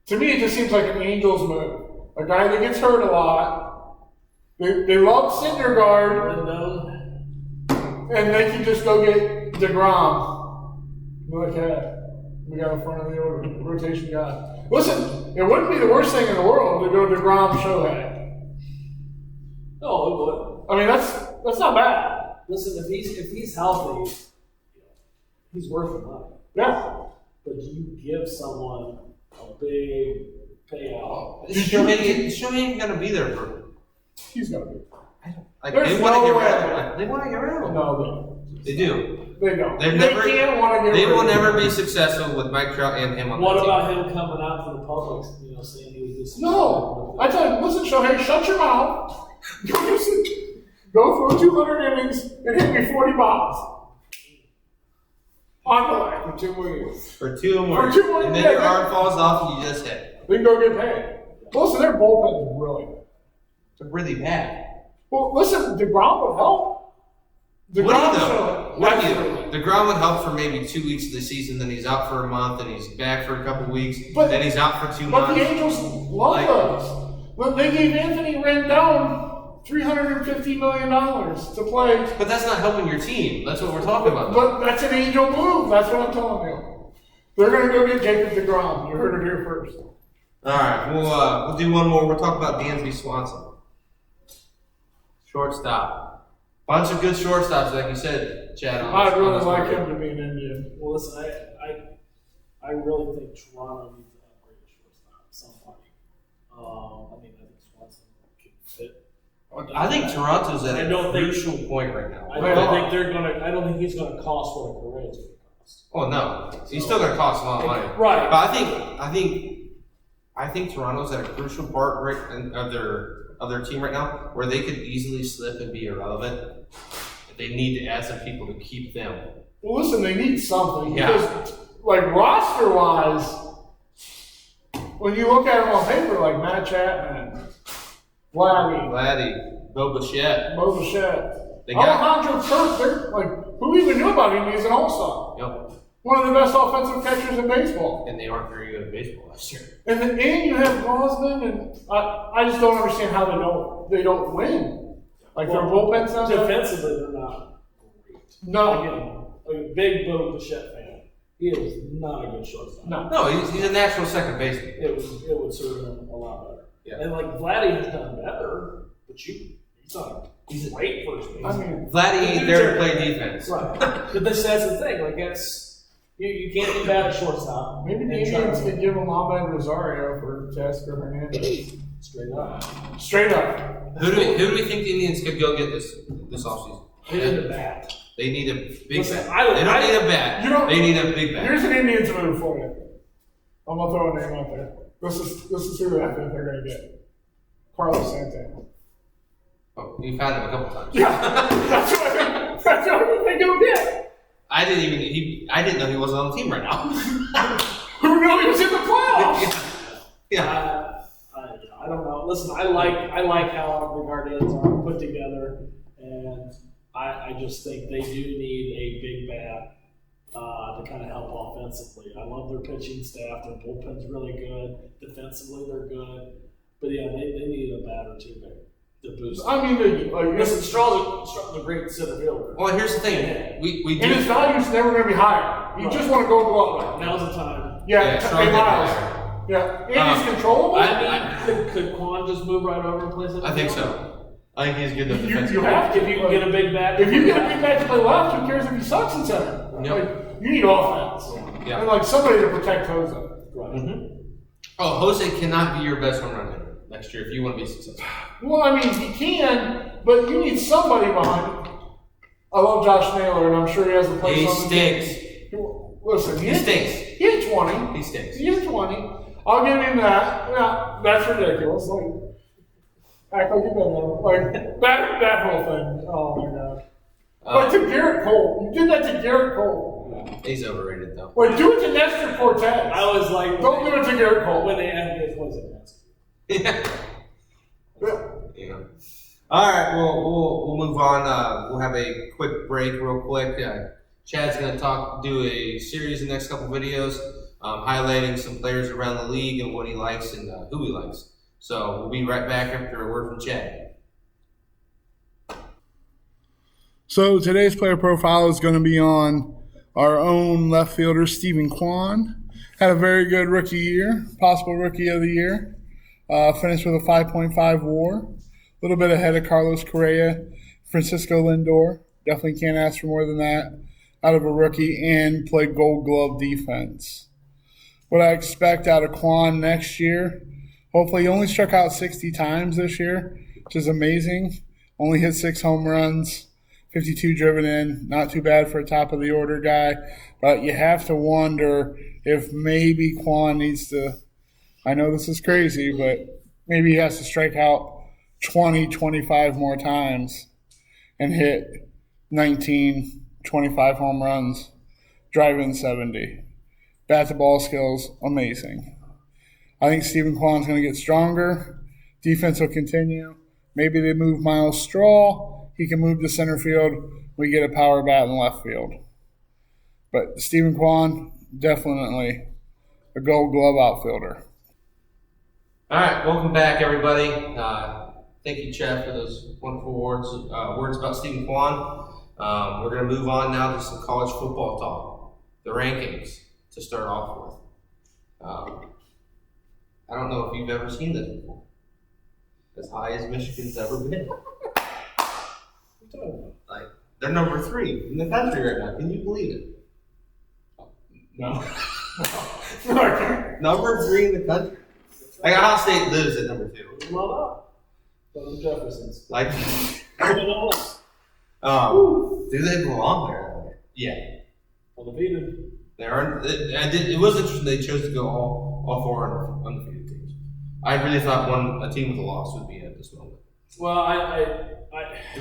Speaker 2: To me, it just seems like an Angels move. A guy that gets hurt a lot. They love Syndergaard, and they can just go get DeGrom. Like, hey, we got in front of the rotation guy. Listen, it wouldn't be the worst thing in the world to go DeGrom Shohei.
Speaker 3: No, it wouldn't.
Speaker 2: I mean, that's not bad.
Speaker 3: Listen, if he's healthy, he's worth the money.
Speaker 2: Yeah.
Speaker 3: But do you give someone a big payout?
Speaker 1: Shohei ain't going to be there for.
Speaker 2: He's going to be.
Speaker 1: They want to get rid of him. They want to get rid of him.
Speaker 2: No,
Speaker 1: they do.
Speaker 2: They don't.
Speaker 1: They
Speaker 2: can't want to get
Speaker 1: They
Speaker 2: rid
Speaker 1: will
Speaker 2: of
Speaker 1: never
Speaker 2: him.
Speaker 1: be successful with Mike Trout and him on
Speaker 3: What
Speaker 1: the team.
Speaker 3: about him coming out to the public, saying he was just
Speaker 2: No. I tell you, listen, Shohei, shut your mouth. Go throw 200 innings and hit me 40 bombs. On the line for 2 more years.
Speaker 1: For 2 more.
Speaker 2: For 2 more
Speaker 1: And then
Speaker 2: years.
Speaker 1: your arm falls off and you just hit.
Speaker 2: They can go get paid. Listen, their bullpen is really good.
Speaker 1: It's really bad.
Speaker 2: Well, listen, DeGrom would help.
Speaker 1: DeGrom would help for maybe 2 weeks of the season, then he's out for a month, then he's back for a couple weeks, then he's out for 2 months.
Speaker 2: But the Angels love those. Well, they gave Anthony Rendon $350 million to play.
Speaker 1: But that's not helping your team. That's what we're talking about.
Speaker 2: But that's an Angel move. That's what I'm telling you. They're going to go get Jacob DeGrom. You heard it here first.
Speaker 1: All right, we'll do one more. We'll talk about Dansby Swanson. Shortstop. Bunch of good shortstops, like you said, Chad.
Speaker 2: I'd really like him to be an Indian.
Speaker 3: Well, listen, I really think Toronto needs to upgrade a shortstop. Somebody. I think Swanson can fit.
Speaker 1: I think Toronto's at a crucial point right now.
Speaker 3: I don't think he's gonna cost what a Correa is gonna cost.
Speaker 1: Oh no, he's still gonna cost a lot of money.
Speaker 3: Right.
Speaker 1: But I think Toronto's at a crucial part of their team right now where they could easily slip and be irrelevant. They need to add some people to keep them.
Speaker 2: Well, listen, they need something.
Speaker 1: Yeah.
Speaker 2: Because, roster-wise, when you look at them on paper, like Matt Chapman,
Speaker 1: Vladdy, Bo Bichette.
Speaker 2: Alejandro Kirk, who even knew about him? He's an all-star.
Speaker 1: Yep.
Speaker 2: One of the best offensive catchers in baseball.
Speaker 1: And they aren't very good at baseball last year.
Speaker 2: And you have Gosman, and I just don't understand how they don't win. Their bullpen's not
Speaker 3: defensively, they're not great.
Speaker 2: No.
Speaker 3: Again, a big Bo Bichette fan. He is not a good shortstop.
Speaker 2: No.
Speaker 1: He's a natural second baseman.
Speaker 3: It would serve him a lot better.
Speaker 1: Yeah.
Speaker 3: And like Vladdy has done better, but he's a great first baseman.
Speaker 2: I mean,
Speaker 1: Vladdy ain't there to play defense.
Speaker 3: Right. But that's the thing. Like you can't be bad at shortstop.
Speaker 2: maybe the Indians could give him Ahmed Rosario for Teoscar Hernandez.
Speaker 3: Straight up.
Speaker 2: Straight up.
Speaker 1: Who do we think the Indians could go get this offseason?
Speaker 3: They need a bat.
Speaker 1: They need a big
Speaker 3: Listen,
Speaker 1: bat.
Speaker 3: they
Speaker 1: don't need a bat. They need a big bat.
Speaker 2: Here's an Indians move for you. I'm gonna throw a name out there. This is who I think they're gonna get. Carlos Santana.
Speaker 1: Oh, you've had him a couple times.
Speaker 2: Yeah, that's what I think he'll get.
Speaker 1: I didn't know he wasn't on the team right now.
Speaker 2: Who knew he was in the playoffs?
Speaker 1: Yeah.
Speaker 3: I don't know. Listen, I like how the Guardians are put together, and I just think they do need a big bat to kind of help offensively. I love their pitching staff. Their bullpen's really good. Defensively, they're good. But yeah, they need a bat or two to boost.
Speaker 2: I mean,
Speaker 3: Listen, Straw's a great center fielder.
Speaker 1: Well, here's the thing. We
Speaker 2: and his value's never going to be higher. You just want to go up.
Speaker 3: Now's the time.
Speaker 2: Yeah,
Speaker 1: Strong
Speaker 2: hey,
Speaker 1: hit
Speaker 2: Miles.
Speaker 1: player.
Speaker 2: Yeah, and he's controllable.
Speaker 3: I mean, could Quan just move right over and play center?
Speaker 1: I think so. I think he's good enough defense.
Speaker 2: You have to.
Speaker 3: If you can get a big bat.
Speaker 2: If you get a big bat to play left, who cares if he sucks in center?
Speaker 1: Yep.
Speaker 2: Like, you need offense.
Speaker 1: Yeah.
Speaker 2: And somebody to protect Jose.
Speaker 3: Right.
Speaker 1: Mm-hmm. Oh, Jose cannot be your best home run hitter next year if you want to be successful.
Speaker 2: Well, I mean, he can, but you need somebody behind him. I love Josh Naylor, and I'm sure he has a place
Speaker 1: He
Speaker 2: on the team.
Speaker 1: stinks.
Speaker 2: Listen,
Speaker 1: He stinks.
Speaker 2: He hit 20.
Speaker 1: He stinks.
Speaker 2: He hit 20. I'll give him that. Yeah, that's ridiculous. Act like you've been there. That whole thing. Oh my god. But to Garrett Cole. You did that to Garrett Cole.
Speaker 1: He's overrated though.
Speaker 2: Do it to Nestor Cortez.
Speaker 3: I was like,
Speaker 2: don't do it to Garrett Cole.
Speaker 3: when they add this, was it?
Speaker 1: Yeah. All right. We'll move on. We'll have a quick break, real quick. Chad's gonna do a series in the next couple videos, highlighting some players around the league and what he likes and who he likes. So we'll be right back after a word from Chad.
Speaker 2: So today's player profile is going to be on our own left fielder, Stephen Kwan. Had a very good rookie year, possible rookie of the year. Finished with a 5.5 WAR. A little bit ahead of Carlos Correa, Francisco Lindor. Definitely can't ask for more than that out of a rookie, and played Gold Glove defense. What I expect out of Kwan next year, hopefully he only struck out 60 times this year, which is amazing. Only hit 6 home runs, 52 driven in. Not too bad for a top-of-the-order guy. But you have to wonder if maybe Kwan needs to, I know this is crazy, but maybe he has to strike out 20, 25 more times and hit 19, 25 home runs, drive in 70. Bat-to-ball skills, amazing. I think Stephen Kwan's going to get stronger. Defense will continue. Maybe they move Miles Straw. He can move to center field. We get a power bat in left field. But Stephen Kwan, definitely a Gold Glove outfielder.
Speaker 1: All right, welcome back, everybody. Thank you, Chad, for those wonderful words about Stephen Kwan. We're going to move on now to some college football talk, the rankings to start off with. I don't know if you've ever seen this before. As high as Michigan's ever been. Like, they're number 3 in the country right now. Can you believe it?
Speaker 2: No. No, I can't.
Speaker 1: Number 3 in the country. Like, Ohio State lives at number 2.
Speaker 3: Well up. Those Jeffersons.
Speaker 1: Like, do they belong there? Yeah.
Speaker 3: Undefeated.
Speaker 1: They aren't. It was interesting they chose to go all 4 undefeated teams. I really thought a team with a loss would be at this moment.
Speaker 3: Well, I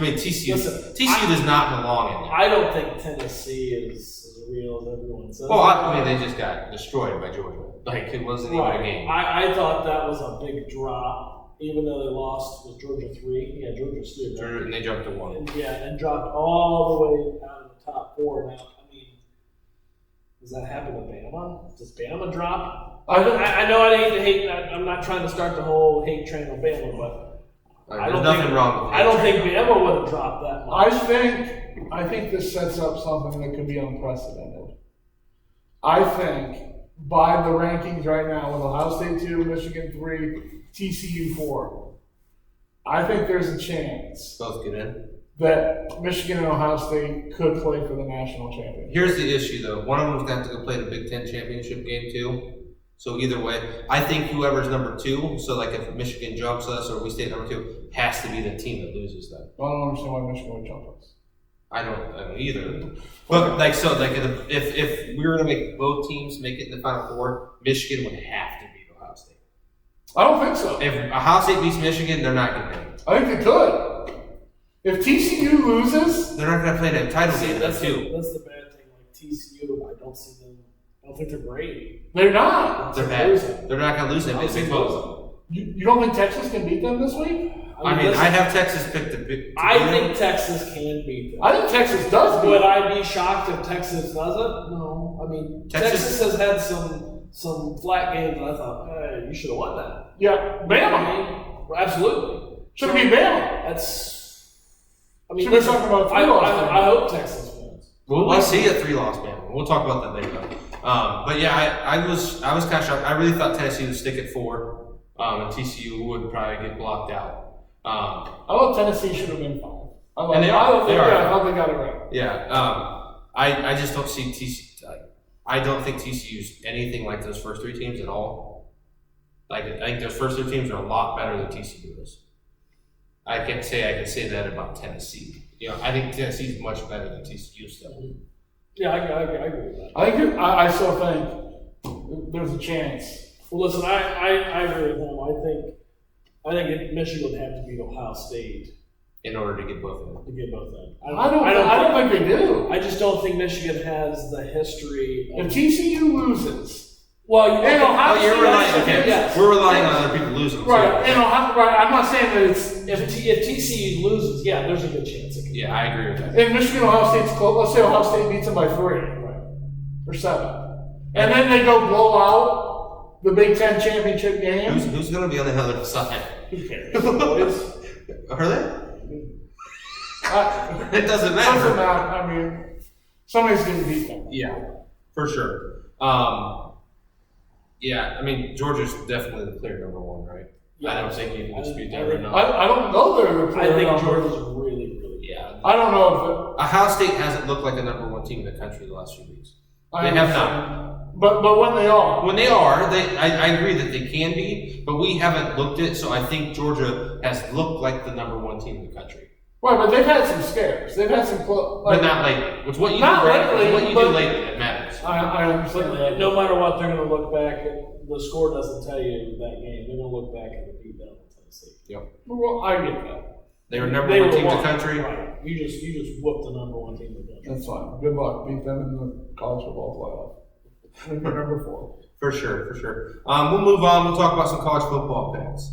Speaker 1: mean, TCU.
Speaker 3: Listen,
Speaker 1: TCU does not belong in there.
Speaker 3: I don't think Tennessee is as real as everyone says.
Speaker 1: Well, I mean, they just got destroyed by Georgia. Like, it wasn't even a game.
Speaker 3: I thought that was a big drop, even though they lost. Was Georgia 3? Yeah, Georgia's 3. Right?
Speaker 1: And they jumped to 1.
Speaker 3: And dropped all the way out of the top 4. Now, I mean, does that happen to Bama? Does Bama drop? I know I hate. I'm not trying to start the whole hate train on Bama, but
Speaker 1: There's nothing wrong with it.
Speaker 3: I don't think Bama would have dropped that much.
Speaker 2: I think this sets up something that could be unprecedented. I think by the rankings right now, with Ohio State 2, Michigan 3, TCU 4, I think there's a chance
Speaker 1: Both get in.
Speaker 2: that Michigan and Ohio State could play for the national championship.
Speaker 1: Here's the issue, though. One of them's going to have to go play the Big Ten championship game, too. So either way, I think whoever's number 2, so like if Michigan jumps us or we stay at number 2, has to be the team that loses then.
Speaker 2: I don't understand why Michigan would jump us.
Speaker 1: I don't either. But if we were to make both teams make it in the Final Four, Michigan would have to beat Ohio State.
Speaker 2: I don't think so.
Speaker 1: If Ohio State beats Michigan, they're not going to win.
Speaker 2: I think they could. If TCU loses,
Speaker 1: They're not going to play that title game,
Speaker 3: That's
Speaker 1: too.
Speaker 3: that's the bad thing. Like TCU, I don't see them. I don't think they're great.
Speaker 2: they're not.
Speaker 1: They're bad. They're not going to lose them if they close.
Speaker 2: You don't think Texas can beat them this week?
Speaker 1: I mean, I have Texas picked to beat
Speaker 3: I
Speaker 1: them.
Speaker 3: think Texas can beat them.
Speaker 2: I think Texas does beat
Speaker 3: Would
Speaker 2: them.
Speaker 3: I be shocked if Texas doesn't? No. I mean,
Speaker 1: Texas-
Speaker 3: Texas has had some flat games, and I thought, hey, you should have won that.
Speaker 2: Yeah,
Speaker 3: I
Speaker 2: Bama.
Speaker 3: mean, absolutely.
Speaker 2: Should be Bama.
Speaker 3: That's. I mean,
Speaker 2: Should be talking about
Speaker 3: I,
Speaker 2: 3 losses.
Speaker 3: I hope Texas wins.
Speaker 1: Well, we'll see a 3-loss Bama. We'll talk about that later. But yeah, I was kind of shocked. I really thought Tennessee would stick at 4, and TCU would probably get blocked out.
Speaker 2: I thought Tennessee should have been 5.
Speaker 1: And they are. They are.
Speaker 2: I thought they got it right.
Speaker 1: Yeah, I just don't see TCU. I don't think TCU's anything like those first 3 teams at all. Like I think those first 3 teams are a lot better than TCU is. I can say that about Tennessee. You know, I think Tennessee's much better than TCU still.
Speaker 3: Yeah, I agree with that.
Speaker 2: I still think there's a chance.
Speaker 3: Well, listen, I agree with him. I think Michigan would have to beat Ohio State
Speaker 1: In order to get both of them.
Speaker 3: to get both of them.
Speaker 2: I don't think they do.
Speaker 3: I just don't think Michigan has the history.
Speaker 2: If TCU loses,
Speaker 3: Well,
Speaker 2: And Ohio
Speaker 1: Oh, you're
Speaker 2: State-
Speaker 1: relying. Okay,
Speaker 3: Yes.
Speaker 1: we're relying on other people losing. too.
Speaker 2: right? I'm not saying that it's.
Speaker 3: If TCU loses, yeah, there's a good chance. It can
Speaker 1: Yeah, I agree with that.
Speaker 2: If Michigan Ohio State's close, let's say Ohio State beats them by 3 or 7, and then they go blow out the Big Ten championship game.
Speaker 1: Who's going to be on the other side?
Speaker 2: Who cares? Boys.
Speaker 1: Are they? It doesn't
Speaker 2: Doesn't
Speaker 1: matter.
Speaker 2: matter. I mean, somebody's going to beat them.
Speaker 1: Yeah, for sure. Yeah, I mean Georgia's definitely the clear number 1, right? I don't think you can dispute that right now.
Speaker 2: I don't know they're the
Speaker 3: I
Speaker 2: clear
Speaker 3: think
Speaker 2: number.
Speaker 3: Georgia's really, really good.
Speaker 1: Yeah,
Speaker 2: I don't know if
Speaker 1: Ohio State hasn't looked like a number 1 team in the country the last few weeks.
Speaker 2: I
Speaker 1: They have
Speaker 2: understand. But when they are,
Speaker 1: When they are, I agree that they can be, but we haven't looked it. So I think Georgia has looked like the number 1 team in the country,
Speaker 2: right? But they've had some scares. They've had some close.
Speaker 1: but not lately. It's what you do
Speaker 2: Not
Speaker 1: right.
Speaker 2: lately,
Speaker 1: It's what you do
Speaker 2: but-
Speaker 1: lately that matters.
Speaker 2: I understand
Speaker 3: But
Speaker 2: that.
Speaker 3: no matter what, they're going to look back at the score. Doesn't tell you that game. They're going to look back at the beatdown of Tennessee.
Speaker 2: Well, I get that.
Speaker 1: They were number
Speaker 3: They
Speaker 1: 1
Speaker 3: were
Speaker 1: team in the
Speaker 3: one.
Speaker 1: country.
Speaker 3: Right. You just whooped the number 1 team in the country.
Speaker 2: That's fine. Good luck. Beat them in the college football playoff. They're number 4.
Speaker 1: For sure. We'll move on. We'll talk about some college football picks.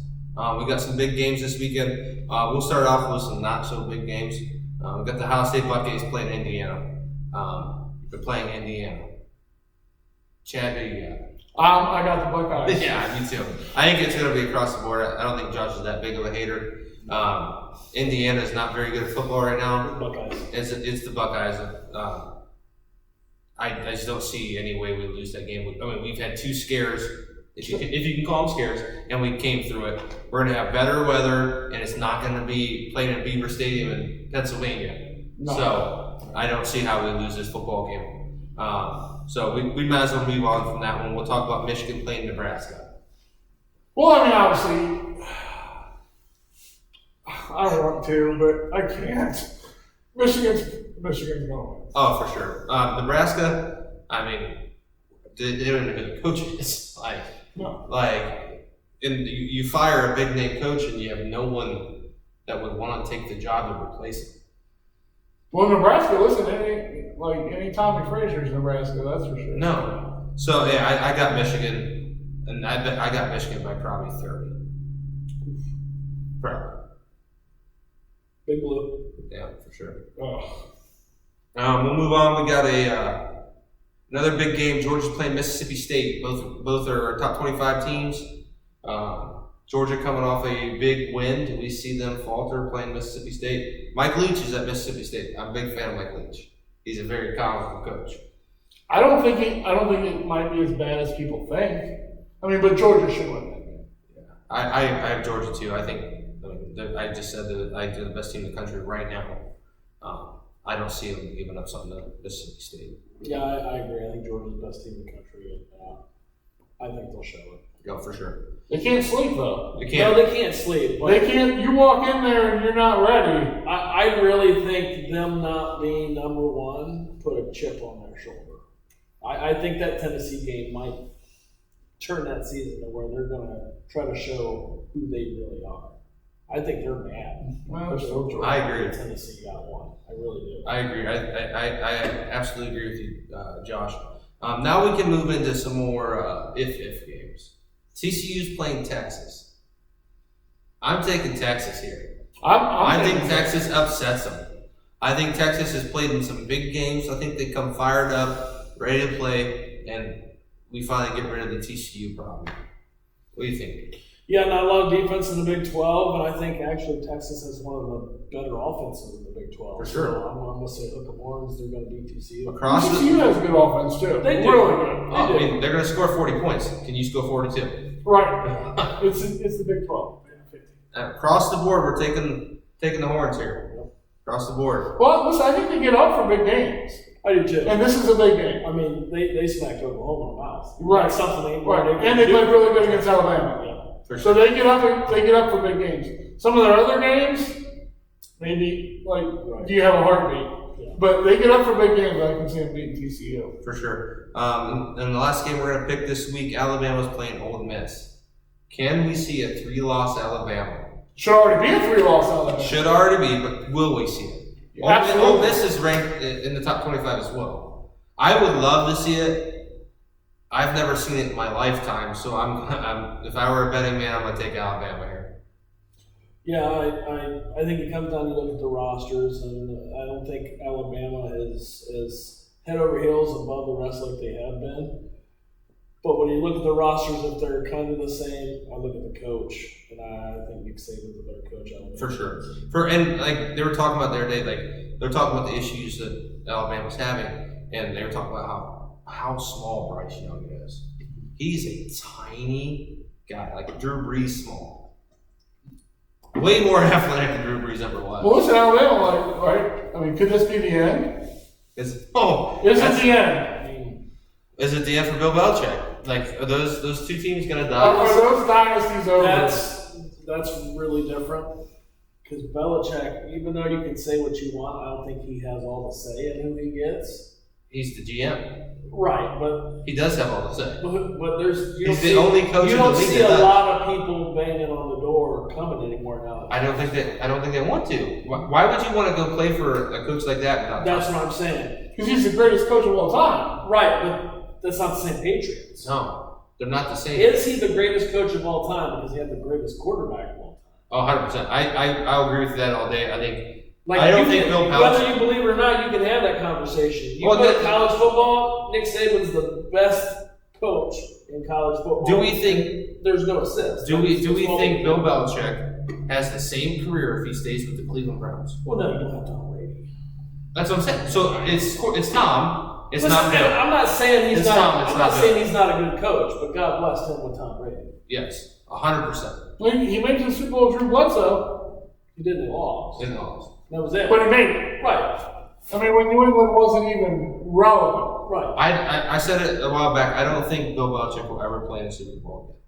Speaker 1: We got some big games this weekend. We'll start off with some not so big games. We got the Ohio State Buckeyes playing Indiana. They're playing Indiana. Chad, who you got?
Speaker 2: I got the Buckeyes.
Speaker 1: Yeah, me too. I think it's going to be across the board. I don't think Josh is that big of a hater. Indiana is not very good at football right now.
Speaker 3: Buckeyes.
Speaker 1: It's the Buckeyes. I just don't see any way we lose that game. I mean, we've had 2 scares, if you can call them scares, and we came through it. We're going to have better weather, and it's not going to be playing in Beaver Stadium in Pennsylvania.
Speaker 2: No.
Speaker 1: So I don't see how we lose this football game. So we might as well move on from that one. We'll talk about Michigan playing Nebraska.
Speaker 2: Well, I mean, obviously, I want to, but I can't. Michigan's going to win.
Speaker 1: Oh, for sure. Nebraska, I mean, they don't even know who the coach is.
Speaker 2: No.
Speaker 1: And you fire a big name coach and you have no one that would want to take the job to replace him.
Speaker 2: Well, Nebraska, listen, any Tommy Frazier's Nebraska, that's for sure.
Speaker 1: No. So yeah, I got Michigan, and I got Michigan by probably 30. Probably.
Speaker 3: Big Blue.
Speaker 1: Yeah, for sure.
Speaker 2: Ugh.
Speaker 1: We'll move on. We got another big game. Georgia's playing Mississippi State. Both are top 25 teams. Georgia coming off a big win. Do we see them falter playing Mississippi State? Mike Leach is at Mississippi State. I'm a big fan of Mike Leach. He's a very comical coach.
Speaker 2: I don't think it might be as bad as people think. I mean, but Georgia should win that game.
Speaker 1: I have Georgia too. I think I just said that I they're the best team in the country right now. I don't see them giving up something to Mississippi State.
Speaker 3: Yeah, I agree. I think Georgia's the best team in the country, and I think they'll show it.
Speaker 1: Yeah, for sure.
Speaker 2: They can't sleep though.
Speaker 1: They can't.
Speaker 3: No, they can't sleep. But
Speaker 2: They can't. You walk in there and you're not ready.
Speaker 3: I really think them not being number one put a chip on their shoulder. I think that Tennessee game might turn that season to where they're going to try to show who they really are. I think they're mad.
Speaker 2: Well,
Speaker 1: I agree.
Speaker 3: Tennessee got one. I really do.
Speaker 1: I agree. I absolutely agree with you, Josh. Now we can move into some more if games. TCU's playing Texas. I'm taking Texas here. I think Texas upsets them. I think Texas has played in some big games. I think they come fired up, ready to play, and we finally get rid of the TCU problem. What do you think?
Speaker 3: Yeah, not a lot of defense in the Big 12, and I think actually Texas has one of the better offenses in the Big 12.
Speaker 1: For sure.
Speaker 3: So I'm going to say hook 'em horns. They're going to beat TCU.
Speaker 2: TCU has good offense too.
Speaker 3: They do.
Speaker 2: Really good.
Speaker 1: I mean, they're going to score 40 points. Can you score 42?
Speaker 2: Right. It's the Big 12.
Speaker 1: Across the board, we're taking the horns here. Across the board.
Speaker 2: Well, listen, I think they get up for big games,
Speaker 3: I do too.
Speaker 2: and this is a big game.
Speaker 3: I mean, they smacked Oklahoma in the mouth.
Speaker 2: Right.
Speaker 3: That's something they
Speaker 2: Right, and they played really good against Alabama.
Speaker 3: Yeah.
Speaker 1: For
Speaker 2: So
Speaker 1: sure.
Speaker 2: they get up for big games. Some of their other games, maybe like do you have a heartbeat?
Speaker 3: Yeah.
Speaker 2: But they get up for big games. I can see them beating TCU.
Speaker 1: For sure. And the last game we're going to pick this week, Alabama's playing Ole Miss. Can we see a 3-loss Alabama?
Speaker 2: Should already be a 3-loss Alabama.
Speaker 1: Should already be, but will we see it?
Speaker 2: Absolutely.
Speaker 1: Ole Miss is ranked in the top 25 as well. I would love to see it. I've never seen it in my lifetime, so I'm if I were a betting man, I'm going to take Alabama here.
Speaker 3: Yeah, I think it comes down to look at the rosters, and I don't think Alabama is head over heels above the rest like they have been. But when you look at the rosters, if they're kind of the same, I look at the coach, and I think Nick Saban's a better coach.
Speaker 1: For sure. And like they were talking about the other day, like they're talking about the issues that Alabama's having, and they were talking about how small Bryce Young is. He's a tiny guy, like Drew Brees small. Way more athletic than Drew Brees ever was.
Speaker 2: Well, listen, Alabama, right? I mean, could this be the end?
Speaker 1: Is
Speaker 2: Is it the end?
Speaker 1: Is it the end for Bill Belichick? Like, are those two teams going to die?
Speaker 2: Are those dynasties over?
Speaker 3: That's really different. Because Belichick, even though you can say what you want, I don't think he has all the say in who he gets.
Speaker 1: He's the GM.
Speaker 3: Right, but
Speaker 1: He does have all the say.
Speaker 3: but there's
Speaker 1: He's the only coach
Speaker 3: you
Speaker 1: in the
Speaker 3: don't
Speaker 1: league
Speaker 3: see
Speaker 1: that
Speaker 3: a
Speaker 1: does.
Speaker 3: lot of people banging on the door coming anymore now.
Speaker 1: I don't think they want to. Why would you want to go play for a coach like that? Without
Speaker 3: That's what I'm saying.
Speaker 2: Because he's the greatest coach of all time.
Speaker 3: Right, but that's not the same Patriots.
Speaker 1: No, they're not the same.
Speaker 3: Is he the greatest coach of all time because he had the greatest quarterback of all time?
Speaker 1: Oh, 100%. I'll agree with that all day. I think.
Speaker 3: Like
Speaker 1: I don't
Speaker 3: you
Speaker 1: think
Speaker 3: can,
Speaker 1: Bill
Speaker 3: whether
Speaker 1: Belichick.
Speaker 3: you believe it or not, you can have that conversation. You
Speaker 1: Well,
Speaker 3: put college football, Nick Saban's the best coach in college football.
Speaker 1: Do we think?
Speaker 3: There's no assist?
Speaker 1: Do we
Speaker 3: That's what
Speaker 1: think Bill Belichick has the same career if he stays with the Cleveland Browns?
Speaker 3: Well, no, you don't have Tom Brady.
Speaker 1: That's what I'm saying. So it's Tom. It's
Speaker 3: Listen,
Speaker 1: not Bill.
Speaker 3: I'm not saying he's
Speaker 1: It's
Speaker 3: not.
Speaker 1: Tom, it's
Speaker 3: I'm
Speaker 1: not
Speaker 3: not
Speaker 1: Bill.
Speaker 3: saying he's not a good coach, but God blessed him with Tom Brady.
Speaker 1: Yes, 100%.
Speaker 2: He made it to the Super Bowl with Drew Bledsoe,
Speaker 3: He didn't lost.
Speaker 1: In all.
Speaker 3: That was it.
Speaker 2: but he made it.
Speaker 3: Right.
Speaker 2: I mean, when New England wasn't even relevant.
Speaker 3: Right.
Speaker 1: I said it a while back. I don't think Bill Belichick will ever play in a Super Bowl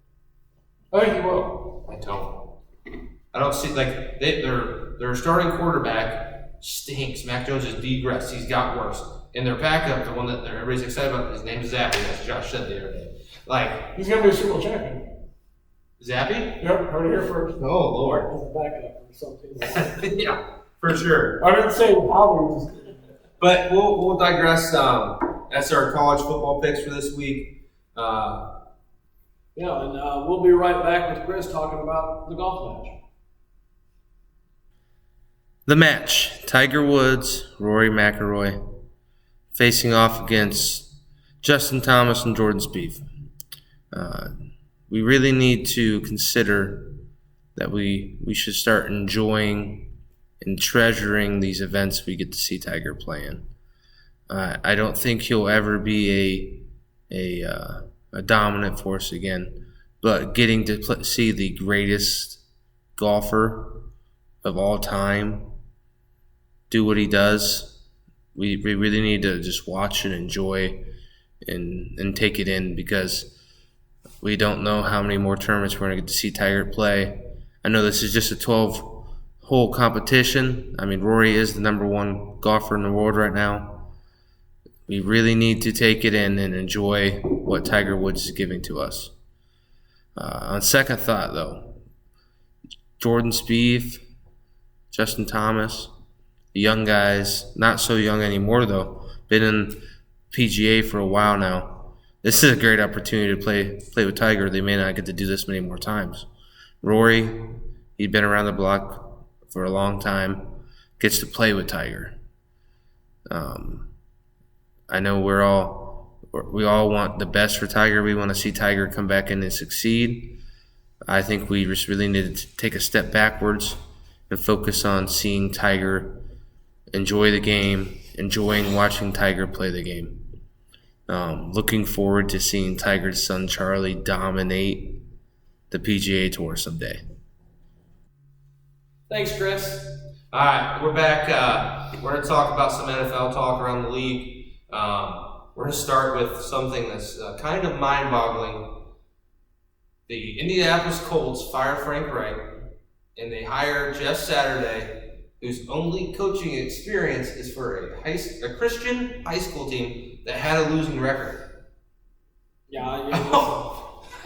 Speaker 2: I think he will.
Speaker 1: again. I don't see like their starting quarterback stinks. Mac Jones has degressed. He's got worse. And their backup, the one that everybody's excited about, his name is Zappy. As Josh said the other day. Like
Speaker 2: He's going to be a Super Bowl champion.
Speaker 1: Zappy?
Speaker 2: Yep, heard it here first.
Speaker 1: Oh Lord.
Speaker 3: As a backup or something.
Speaker 1: Yeah, for sure.
Speaker 2: I didn't say how he was.
Speaker 1: But we'll digress. That's our college football picks for this week.
Speaker 3: Yeah, and we'll be right back with Chris talking about the golf match.
Speaker 1: The match: Tiger Woods, Rory McIlroy, facing off against Justin Thomas and Jordan Spieth. We really need to consider that we should start enjoying and treasuring these events we get to see Tiger play in. I don't think he'll ever be a dominant force again. But getting to see the greatest golfer of all time do what he does, we really need to just watch and enjoy and take it in, because we don't know how many more tournaments we're going to get to see Tiger play. I know this is just a 12-hole competition. I mean, Rory is the number one golfer in the world right now. We really need to take it in and enjoy what Tiger Woods is giving to us. On second thought, though, Jordan Spieth, Justin Thomas, the young guys, not so young anymore though, been in PGA for a while now. This is a great opportunity to play with Tiger. They may not get to do this many more times. Rory, he's been around the block for a long time, gets to play with Tiger. I know we all want the best for Tiger. We want to see Tiger come back in and succeed. I think we just really need to take a step backwards and focus on seeing Tiger enjoy the game, enjoying watching Tiger play the game. Looking forward to seeing Tiger's son Charlie dominate the PGA Tour someday.
Speaker 3: Thanks, Chris.
Speaker 1: All right, we're back. We're going to talk about some NFL talk around the league. We're going to start with something that's kind of mind-boggling. The Indianapolis Colts fire Frank Reich, and they hire Jeff Saturday, whose only coaching experience is for a Christian high school team that had a losing record.
Speaker 3: Yeah, I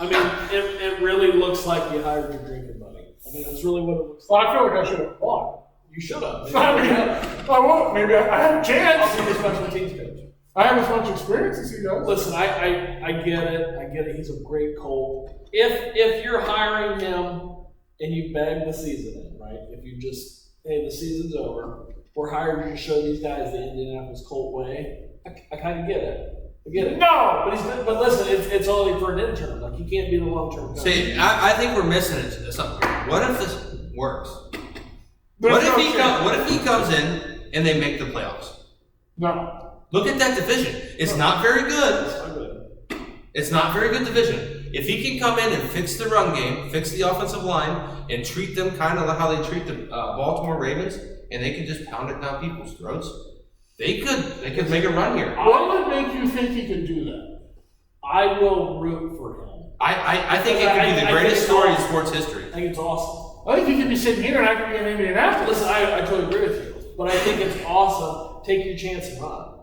Speaker 3: mean, it really looks like you hired your drinking buddy. I mean, that's really what it looks
Speaker 2: Well,
Speaker 3: like.
Speaker 2: I feel like I should have applied.
Speaker 3: You should have.
Speaker 2: I mean, I won't. Maybe I had a
Speaker 3: I'll
Speaker 2: chance.
Speaker 3: be the special teams coach.
Speaker 2: I have as much experience as he does.
Speaker 3: Listen, I get it. I get it. He's a great Colt. If you're hiring him and you bag the season in, right? If you just, hey, the season's over, we're hiring you to show these guys the Indianapolis Colt way. I kind of get it. I get it.
Speaker 2: No!
Speaker 3: But listen, it's only for an intern. Like, he can't be the long-term coach.
Speaker 1: See, I think we're missing something. What if this works? What if he comes in and they make the playoffs?
Speaker 2: No.
Speaker 1: Look at that division. It's not very good.
Speaker 3: That's not good.
Speaker 1: It's not very good division. If he can come in and fix the run game, fix the offensive line, and treat them kind of like how they treat the Baltimore Ravens, and they can just pound it down people's throats, they could make a run here.
Speaker 2: What would make you think he could do that?
Speaker 3: I will root for him.
Speaker 1: I think it could be the greatest story in sports history.
Speaker 3: I think it's awesome.
Speaker 2: I think he could be sitting here and I could be in Indianapolis.
Speaker 3: Listen, I totally agree with you. But I think it's awesome. Take your chance and run.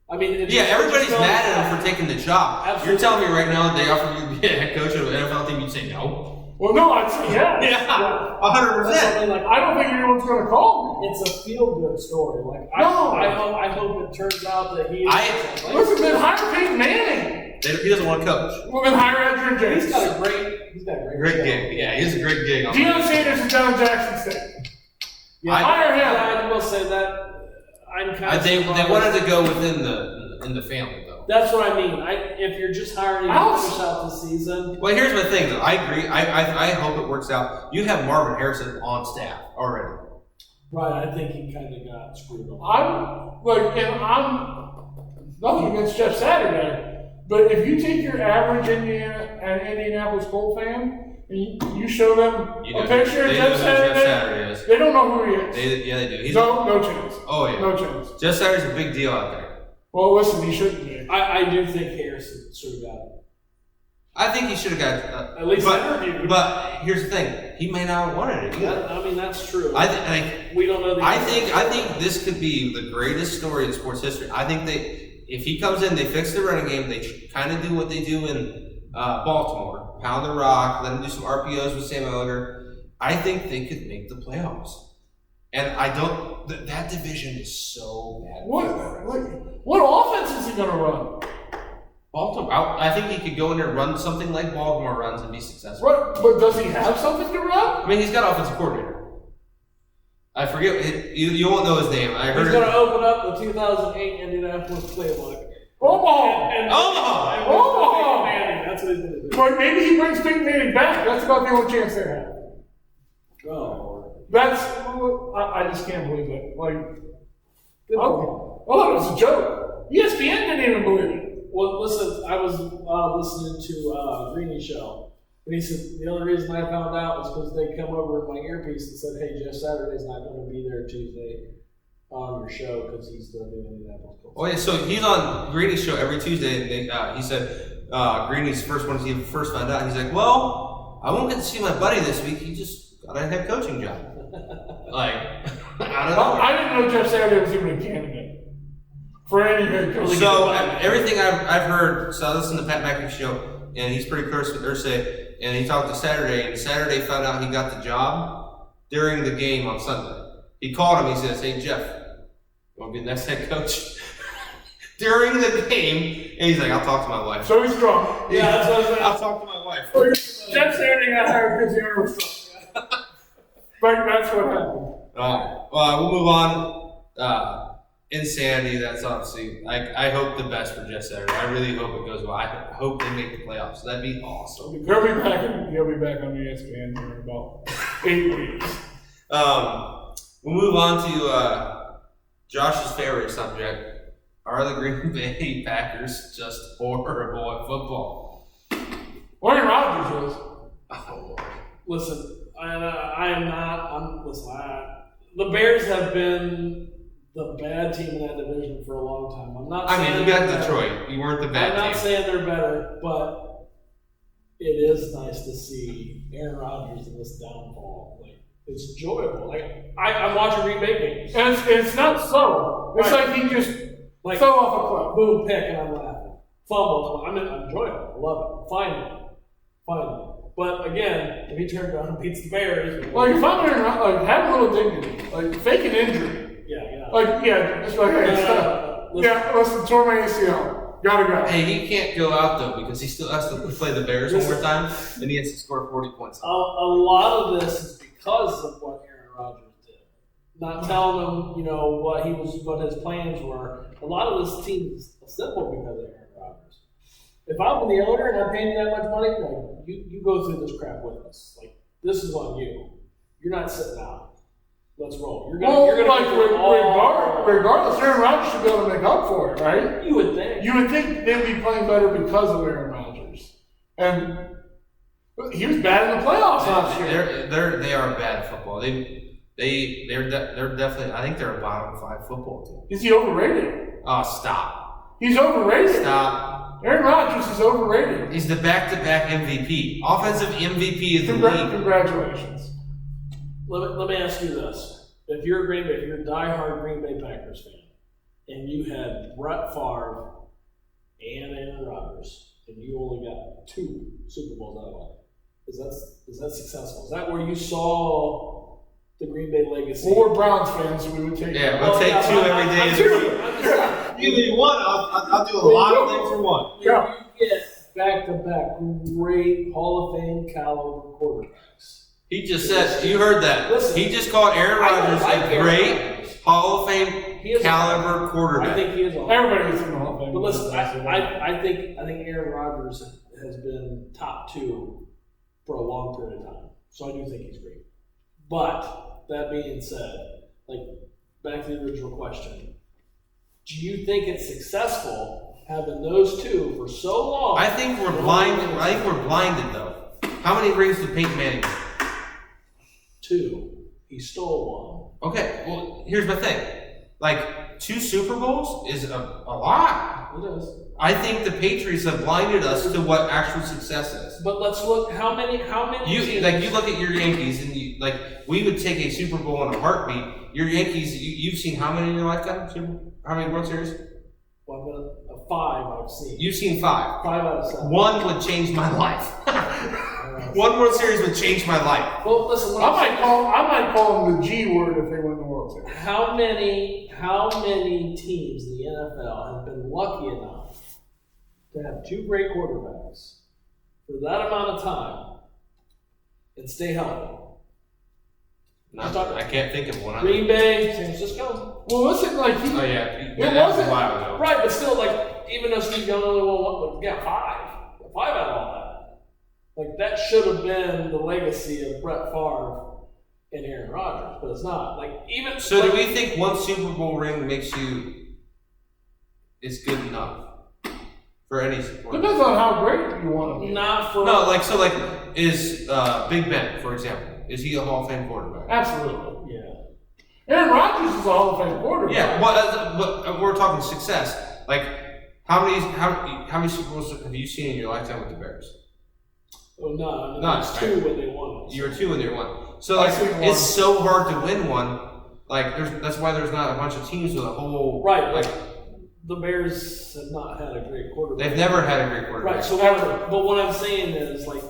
Speaker 3: I mean,
Speaker 1: Everybody's mad at him for taking the job.
Speaker 3: Absolutely.
Speaker 1: You're telling me right now that they offered you to be a head coach of an NFL team, you'd say no?
Speaker 2: Well, no, I'd say yes.
Speaker 1: Yeah,
Speaker 3: That's
Speaker 1: 100%.
Speaker 3: something like,
Speaker 2: I don't think anyone's going to call me.
Speaker 3: it's a feel-good story. Like,
Speaker 2: No.
Speaker 3: I hope it turns out that he is.
Speaker 2: Listen, then hire Peyton Manning.
Speaker 1: He doesn't want to coach.
Speaker 2: Well, then hire Andrew James.
Speaker 3: He's got a great
Speaker 1: Great gig. Yeah, he's a great gig. On
Speaker 2: Deion Sanders is down in Jackson State.
Speaker 3: Yeah,
Speaker 2: hire him.
Speaker 3: I will say that. I'm kind of.
Speaker 1: They wanted to go within the family though.
Speaker 3: That's what I mean. If you're just hiring him to finish out the season.
Speaker 1: Well, here's my thing though. I agree. I hope it works out. You have Marvin Harrison on staff already.
Speaker 3: Right, I think he kind of got screwed up.
Speaker 2: I'm nothing against Jeff Saturday, but if you take your average Indianapolis Colts fan and you show them a picture of Jeff Saturday, they don't know who he is.
Speaker 1: They do.
Speaker 2: No chance.
Speaker 1: Oh yeah.
Speaker 2: No chance.
Speaker 1: Jeff Saturday's a big deal out there.
Speaker 2: Well, listen, he shouldn't be.
Speaker 3: I do think Harrison should have got it.
Speaker 1: I think he should have got
Speaker 3: At least interviewed.
Speaker 1: But here's the thing: he may not have wanted it either.
Speaker 3: I mean, that's true.
Speaker 1: I
Speaker 3: we don't know.
Speaker 1: I think this could be the greatest story in sports history. I think if he comes in, they fix the running game. They kind of do what they do in Baltimore: pound the rock, let him do some RPOs with Sam Ellinger. I think they could make the playoffs. And I don't. That division is so bad.
Speaker 2: What offense is he going to run?
Speaker 1: Baltimore. I think he could go in there and run something like Baltimore runs and be successful.
Speaker 2: But does he have something to run?
Speaker 1: I mean, he's got offensive coordinator. I forget. You won't know his name. I heard.
Speaker 3: He's going to open up the 2008 Indianapolis playbook.
Speaker 2: Omaha!
Speaker 3: Omaha! That's what he's going to do.
Speaker 2: But maybe he brings Peyton Manning back. That's about the only chance they have.
Speaker 3: Oh.
Speaker 2: I just can't believe it. Okay. Oh, it was a joke. ESPN didn't even believe it.
Speaker 3: Well, listen, I was listening to Greeny show, and he said the only reason I found out was because they come over with my earpiece and said, "Hey, Jeff Saturday's not going to be there Tuesday on your show because he's the new Indianapolis Colts."
Speaker 1: Oh yeah, so he's on Greeny's show every Tuesday, and he said Greeny's first one he first found out. He's like, "Well, I won't get to see my buddy this week. He just got a head coaching job." Like, I don't know.
Speaker 2: I didn't know Jeff Saturday was even a candidate for any head coach.
Speaker 1: So everything I've heard, so I listened to Pat McAfee's show, and he's pretty close with Irsay, and he talked to Saturday, and Saturday found out he got the job during the game on Sunday. He called him. He says, "Hey Jeff, you want to be the next head coach?" During the game, and he's like, "I'll talk to my wife."
Speaker 2: So he's strong.
Speaker 3: Yeah, that's what I was saying.
Speaker 1: I'll talk to my wife.
Speaker 2: Jeff Saturday got hired because he was strong. But that's what happened.
Speaker 1: Well, we'll move on. Insanity, that's obviously, I hope the best for Jeff Saturday. I really hope it goes well. I hope they make the playoffs. That'd be awesome.
Speaker 2: He'll be back on ESPN in about 8 weeks.
Speaker 1: We'll move on to Josh's favorite subject. Are the Green Bay Packers just horrible at football?
Speaker 2: Aaron Rodgers is.
Speaker 1: Oh,
Speaker 3: Listen, I am not. The Bears have been the bad team in that division for a long time. I'm not.
Speaker 1: I mean,
Speaker 3: saying
Speaker 1: you got
Speaker 3: they're
Speaker 1: Detroit.
Speaker 3: better.
Speaker 1: You weren't the bad
Speaker 3: I'm not
Speaker 1: team.
Speaker 3: saying they're better, but it is nice to see Aaron Rodgers in this downfall. Like, it's enjoyable. Like I'm watching Green Bay games.
Speaker 2: And it's not subtle. It's
Speaker 3: Right.
Speaker 2: like he just
Speaker 3: Like
Speaker 2: fell off a cliff.
Speaker 3: boom, pick, and I'm laughing. Fumble. I'm enjoying it. I love it. Finally. But again, if he turns around and beats the Bears,
Speaker 2: Like if I'm Aaron Rodgers, like have a little dignity. Like fake an injury.
Speaker 3: yeah.
Speaker 2: Like just like hey, stop. Listen, tore my ACL. Gotta go.
Speaker 1: Hey, he can't go out though because he still has to play the Bears one more time, and he has to score 40 points.
Speaker 3: A lot of this is because of what Aaron Rodgers did. Not telling him, what his plans were. A lot of this team is simple because of Aaron Rodgers. If I'm the owner and I'm paying you that much money, like you go through this crap with us. Like this is on you. You're not sitting out. Let's roll. You're gonna
Speaker 2: like regardless, Aaron Rodgers should be able to make up for it, right?
Speaker 3: You would think.
Speaker 2: You would think they'd be playing better because of Aaron Rodgers. And he was bad in the playoffs last year.
Speaker 1: They are bad at football. They're definitely. I think they're a bottom 5 football team.
Speaker 2: Is he overrated?
Speaker 1: Oh, stop!
Speaker 2: He's overrated.
Speaker 1: Stop!
Speaker 2: Aaron Rodgers is overrated.
Speaker 1: He's the back-to-back MVP, offensive MVP of the league.
Speaker 2: Congratulations.
Speaker 3: Let me ask you this: if you're a diehard Green Bay Packers fan, and you had Brett Favre and Aaron Rodgers, and you only got 2 Super Bowls out of it, is that successful? Is that where you saw the Green Bay legacy?
Speaker 2: Well, we're Browns fans, so we would take.
Speaker 1: Yeah, we'll take 2 every day. Give me 1, I'll do a lot of things for 1.
Speaker 2: Yeah.
Speaker 3: You get back-to-back great Hall of Fame caliber quarterbacks.
Speaker 1: He just said, you heard that.
Speaker 3: Listen,
Speaker 1: He just called Aaron Rodgers
Speaker 3: like
Speaker 1: a
Speaker 3: Aaron
Speaker 1: great
Speaker 3: Rodgers.
Speaker 1: Hall of Fame
Speaker 3: He is
Speaker 1: caliber
Speaker 3: I
Speaker 1: quarterback.
Speaker 3: think he is.
Speaker 2: Everybody is in the Hall of Fame.
Speaker 3: But listen, I think Aaron Rodgers has been top 2 for a long period of time. So I do think he's great. But that being said, like back to the original question, do you think it's successful having those 2 for so long?
Speaker 1: I think we're blinded though. How many rings did Peyton Manning win?
Speaker 3: 2. He stole
Speaker 1: Okay, well, here's my thing. Like, 2 Super Bowls is a lot.
Speaker 3: one. It is.
Speaker 1: I think the Patriots have blinded us to what actual success is.
Speaker 3: But let's look how many
Speaker 1: You
Speaker 3: teams-
Speaker 1: look at your Yankees, and we would take a Super Bowl in a heartbeat. Your Yankees, you've seen how many in your lifetime? How many World Series?
Speaker 3: Well, I've got a 5 I've seen.
Speaker 1: You've seen 5.
Speaker 3: 5 out of 7.
Speaker 1: 1 would change my life. 1 World Series would change my life.
Speaker 3: Well, listen.
Speaker 2: I might call them the G word if they win the World Series.
Speaker 3: How many teams in the NFL have been lucky enough to have 2 great quarterbacks for that amount of time and stay healthy?
Speaker 1: I can't think of one.
Speaker 3: Green Bay, San Francisco.
Speaker 2: Well, listen, like he.
Speaker 1: Oh yeah,
Speaker 2: It
Speaker 1: that was
Speaker 2: wasn't-
Speaker 1: a while ago.
Speaker 3: Right, but still, like, even though Steve Young only won 1, yeah, 5 out of all that. Like, that should have been the legacy of Brett Favre and Aaron Rodgers, but it's not. Like, even
Speaker 1: So do we think 1 Super Bowl ring makes you is good enough for any sport.
Speaker 2: Depends on how great you want to be.
Speaker 3: Not for
Speaker 1: Is Big Ben, for example, is he a Hall of Fame quarterback?
Speaker 2: Absolutely.
Speaker 3: yeah.
Speaker 2: Aaron Rodgers is a Hall of Fame quarterback.
Speaker 1: Yeah, but we're talking success. Like, how many Super Bowls have you seen in your lifetime with the Bears?
Speaker 3: Oh no,
Speaker 1: None,
Speaker 3: it's
Speaker 1: right?
Speaker 3: 2 when they won.
Speaker 1: You were 2 when they won. So like,
Speaker 2: I've seen one.
Speaker 1: it's so hard to win one. Like, that's why there's not a bunch of teams with a whole
Speaker 3: Right,
Speaker 1: Like,
Speaker 3: the Bears have not had a great quarterback.
Speaker 1: they've never had a great quarterback.
Speaker 3: Right. So, but what I'm saying is, like,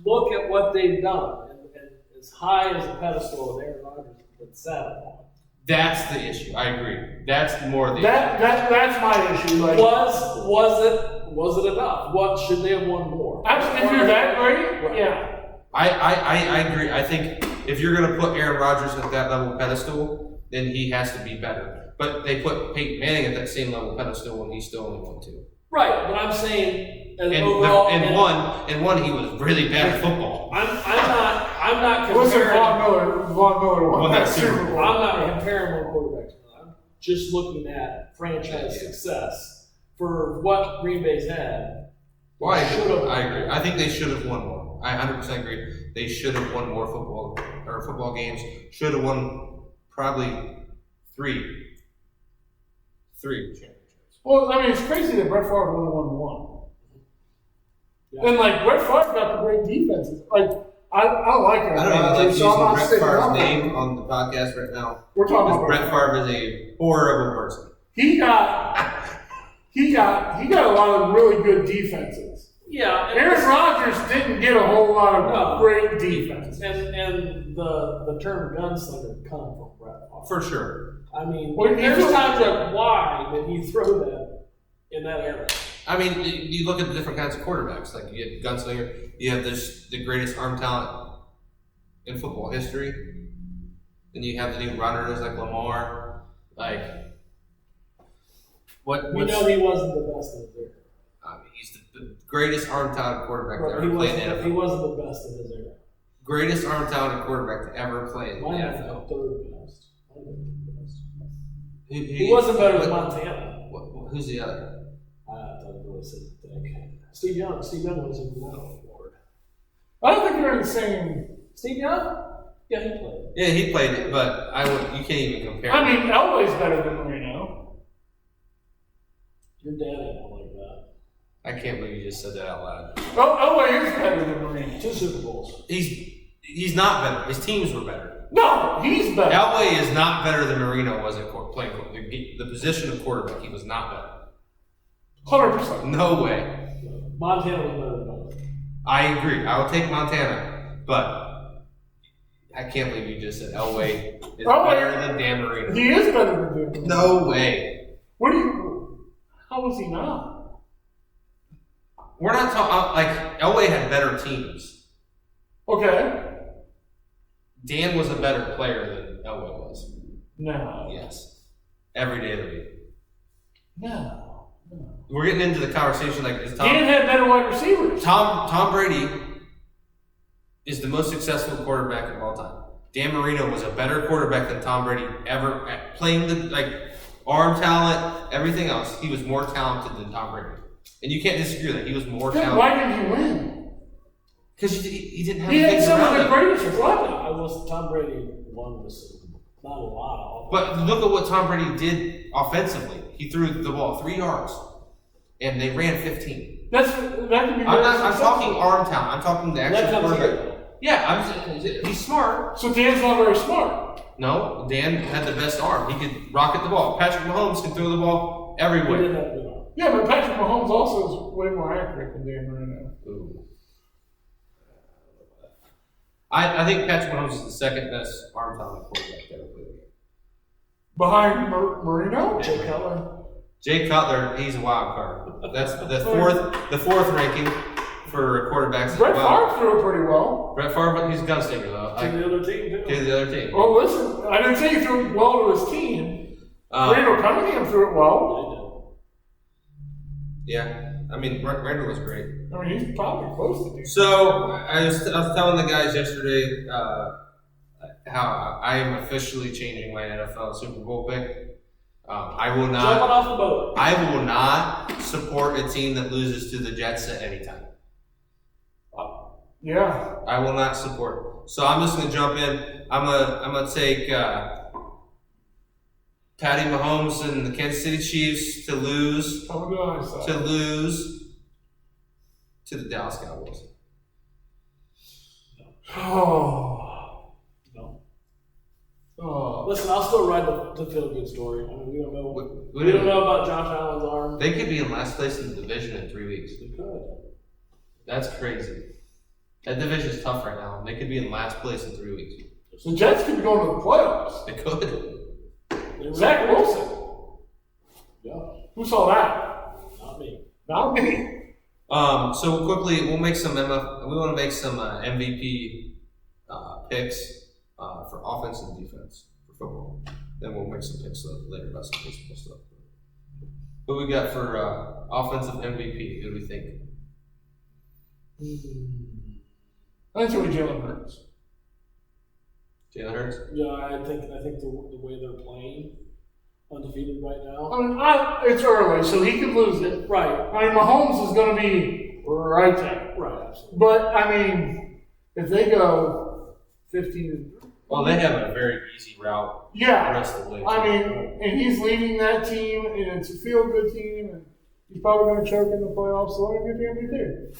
Speaker 3: look at what they've done, and as high as a pedestal Aaron Rodgers has been sat upon.
Speaker 1: That's the issue. I agree. That's more the
Speaker 2: That's my issue. Like,
Speaker 3: Was it enough? What should they have won more?
Speaker 2: actually, if you're that great,
Speaker 3: Right.
Speaker 2: yeah.
Speaker 1: I agree. I think if you're going to put Aaron Rodgers at that level pedestal, then he has to be better. But they put Peyton Manning at that same level pedestal when he still only won 2.
Speaker 3: Right, but I'm saying as
Speaker 1: And
Speaker 3: overall,
Speaker 1: one he was really bad at football.
Speaker 3: I'm not
Speaker 2: Listen,
Speaker 3: comparing.
Speaker 2: Von Miller won that Super Bowl.
Speaker 3: I'm not comparing one quarterback to another. I'm just looking at franchise success for what Green Bay's had.
Speaker 1: Well, I agree. I think they should have won more. I 100% agree. They should have won more football games. Should have won probably 3 championships.
Speaker 2: Well, I mean, it's crazy that Brett Favre only won 1.
Speaker 3: Yeah.
Speaker 2: And like Brett Favre got the great defenses. Like I like it.
Speaker 1: I don't even like
Speaker 2: so I'm not
Speaker 1: using Brett
Speaker 2: sticking
Speaker 1: Favre's
Speaker 2: up.
Speaker 1: name on the podcast right now.
Speaker 2: We're talking
Speaker 1: Because
Speaker 2: about
Speaker 1: Brett Favre is a horrible person.
Speaker 2: He got a lot of really good defenses.
Speaker 3: Yeah,
Speaker 2: Aaron Rodgers didn't get a whole lot of
Speaker 3: No.
Speaker 2: great defense.
Speaker 3: and the term gunslinger come from Brett Favre.
Speaker 1: For sure.
Speaker 3: I mean,
Speaker 2: Well,
Speaker 3: there's
Speaker 2: he's-
Speaker 3: times like, why did he throw that in that era?
Speaker 1: I mean, you look at the different kinds of quarterbacks. Like, you have Gunslinger, you have the greatest arm talent in football history. Then you have the new runners like Lamar. Like,
Speaker 3: We know he wasn't the best in his era.
Speaker 1: he's the greatest arm talent quarterback to
Speaker 3: Right, he
Speaker 1: ever play in the
Speaker 3: wasn't, he
Speaker 1: NFL.
Speaker 3: wasn't the best in his era.
Speaker 1: Greatest arm talent quarterback to ever play in the
Speaker 3: Mine was
Speaker 1: NFL.
Speaker 3: the third best. Mine was the best.
Speaker 1: Who-
Speaker 3: He wasn't better than
Speaker 1: what-
Speaker 3: Montana.
Speaker 1: Who's the other?
Speaker 3: I don't really think. Steve Young. Steve Young was in the Lord.
Speaker 2: I don't think they're in the same.
Speaker 3: Steve Young? Yeah, he played.
Speaker 1: Yeah, he played it, but you can't even compare.
Speaker 2: I mean, Elway's better than Marino.
Speaker 3: Your dad ain't one like that.
Speaker 1: I can't believe you just said that out loud.
Speaker 2: Elway is better than Marino.
Speaker 3: 2 Super Bowls.
Speaker 1: He's not better. His teams were better.
Speaker 2: No, he's better.
Speaker 1: Elway is not better than Marino was at playing the position of quarterback. He was not better.
Speaker 2: 100%.
Speaker 1: No way.
Speaker 3: Montana was better than both.
Speaker 1: I agree. I will take Montana, but I can't believe you just said Elway is better than Dan Marino.
Speaker 2: He is better than Duke.
Speaker 1: No way.
Speaker 2: How was he not?
Speaker 1: We're not talking like Elway had better teams.
Speaker 2: Okay.
Speaker 1: Dan was a better player than Elway was.
Speaker 2: No.
Speaker 1: Yes. Every day of the week.
Speaker 2: No.
Speaker 1: We're getting into the conversation like is
Speaker 2: Dan had better wide receivers.
Speaker 1: Tom Brady is the most successful quarterback of all time. Dan Marino was a better quarterback than Tom Brady ever at playing the arm talent, everything else. He was more talented than Tom Brady, and you can't disagree that he was more
Speaker 2: Then
Speaker 1: talented.
Speaker 2: why did he win?
Speaker 1: Because he didn't have
Speaker 2: He had
Speaker 1: things
Speaker 2: some of
Speaker 1: around
Speaker 2: the
Speaker 1: him.
Speaker 2: greatest weapons.
Speaker 3: I was Tom Brady won the Super Bowl. Not a lot.
Speaker 1: But look at what Tom Brady did offensively. He threw the ball 3 yards, and they ran 15.
Speaker 2: That can be.
Speaker 1: I'm talking arm talent. I'm talking the
Speaker 3: That
Speaker 1: actual
Speaker 3: comes
Speaker 1: quarterback.
Speaker 3: here.
Speaker 1: Yeah, he's smart.
Speaker 2: So Dan's not very smart.
Speaker 1: No, Dan had the best arm. He could rocket the ball. Patrick Mahomes can throw the ball
Speaker 3: He
Speaker 1: everywhere.
Speaker 3: didn't have good arm.
Speaker 2: Yeah, but Patrick Mahomes also is way more accurate than Dan Marino.
Speaker 1: Ooh. I think Patrick Mahomes is the second best arm talent quarterback to ever play.
Speaker 2: Behind Marino?
Speaker 3: Jay Cutler.
Speaker 1: Jay Cutler, he's a wild card. That's the fourth ranking for quarterbacks.
Speaker 2: Brett Favre threw it pretty well.
Speaker 1: Brett Favre, but he's a gunslinger though.
Speaker 3: To the other team, too.
Speaker 1: To the other team.
Speaker 2: Well, listen, I didn't say he threw it well to his team. Randall Cunningham threw it well.
Speaker 1: Yeah, I mean Randall was great.
Speaker 2: I mean, he's probably close to me.
Speaker 1: So I was telling the guys yesterday how I am officially changing my NFL Super Bowl pick. I will
Speaker 3: Jumping
Speaker 1: not.
Speaker 3: off the boat.
Speaker 1: I will not support a team that loses to the Jets at any time.
Speaker 2: Yeah.
Speaker 1: I will not support. So I'm just gonna jump in. I'm gonna take Patty Mahomes and the Kansas City Chiefs to lose
Speaker 2: I'm going to
Speaker 1: to lose to the Dallas Cowboys.
Speaker 2: Oh.
Speaker 3: No.
Speaker 2: Oh.
Speaker 3: Listen, I'll still ride the feel good story. I mean, we don't know.
Speaker 1: We
Speaker 3: We don't know about Josh Allen's arm.
Speaker 1: They could be in last place in the division in 3 weeks.
Speaker 3: They could.
Speaker 1: That's crazy. That division is tough right now. They could be in last place in 3 weeks.
Speaker 2: The Jets could be going to the playoffs.
Speaker 1: They could.
Speaker 2: Zach Wilson.
Speaker 3: Yeah.
Speaker 2: Who saw that?
Speaker 3: Not me.
Speaker 2: Not me.
Speaker 1: So quickly, we'll make some. We want to make some MVP picks for offense and defense for football. Then we'll make some picks later about some baseball stuff. What we got for offensive MVP? Who do we think?
Speaker 2: I think it's going to be Jalen Hurts.
Speaker 1: Jalen Hurts.
Speaker 3: Yeah, I think the way they're playing, undefeated right now.
Speaker 2: I mean, it's early, so he could lose it.
Speaker 3: Right.
Speaker 2: I mean, Mahomes is going to be right there.
Speaker 3: Right. Absolutely.
Speaker 2: But, I mean, if they go 15
Speaker 1: Well, they have a very easy route the
Speaker 2: yeah.
Speaker 1: rest of the way.
Speaker 2: I mean, and he's leading that team, and it's a feel-good team, and he's probably going to choke in the playoffs, so I'm going to get the MVP.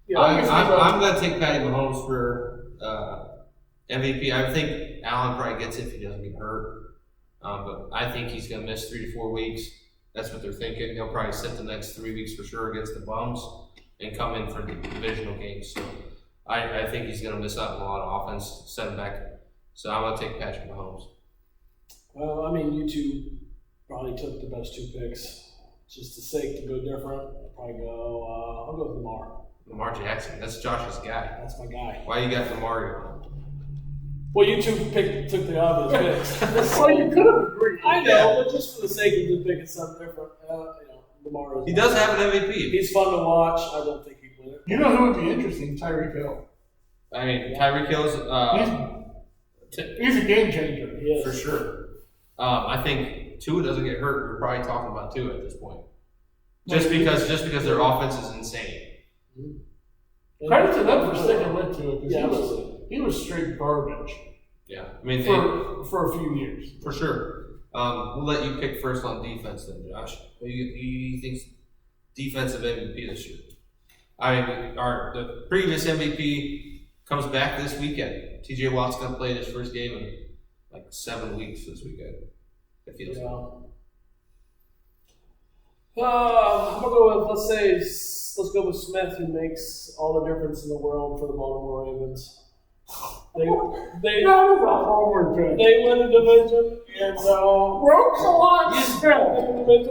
Speaker 2: Yeah,
Speaker 1: I'm going to take Patty Mahomes for MVP. I think Allen probably gets it if he doesn't get hurt. But I think he's going to miss 3 to 4 weeks. That's what they're thinking. He'll probably sit the next 3 weeks for sure against the Bums and come in for the divisional games. So I think he's going to miss out on a lot of offense, set him back. So I'm going to take Patrick Mahomes.
Speaker 3: Well, I mean, you two probably took the best 2 picks. Just to sake to go different, I'll probably go. I'll go with Lamar.
Speaker 1: Lamar Jackson. That's Josh's guy.
Speaker 3: That's my guy.
Speaker 1: Why you got Lamar?
Speaker 3: Well, you two took the obvious picks.
Speaker 2: Well, you could have agreed.
Speaker 3: I know, but just for the sake of just picking something different, Lamar is.
Speaker 1: He does have an MVP.
Speaker 3: He's fun to watch. I don't think he'd win it.
Speaker 2: You know who would be interesting? Tyreek Hill.
Speaker 1: I mean, Tyreek Hill's
Speaker 2: He's a game changer.
Speaker 3: He is.
Speaker 1: for sure. I think Tua doesn't get hurt. We're probably talking about Tua at this point. Just because their offense is insane.
Speaker 2: Credit to them for sticking with to it, because
Speaker 3: Yeah,
Speaker 2: he was straight garbage
Speaker 1: Yeah, I mean,
Speaker 2: for a few years.
Speaker 1: for sure. We'll let you pick first on defense then, Josh. Who you think's defensive MVP this year? I mean, the previous MVP comes back this weekend. TJ Watt's going to play his first game in like 7 weeks this weekend. It feels like.
Speaker 3: I'm gonna go with let's go with Smith, who makes all the difference in the world for the Baltimore Ravens. They
Speaker 2: That was a homer pick.
Speaker 3: they win the division, and so
Speaker 2: Broke a lot.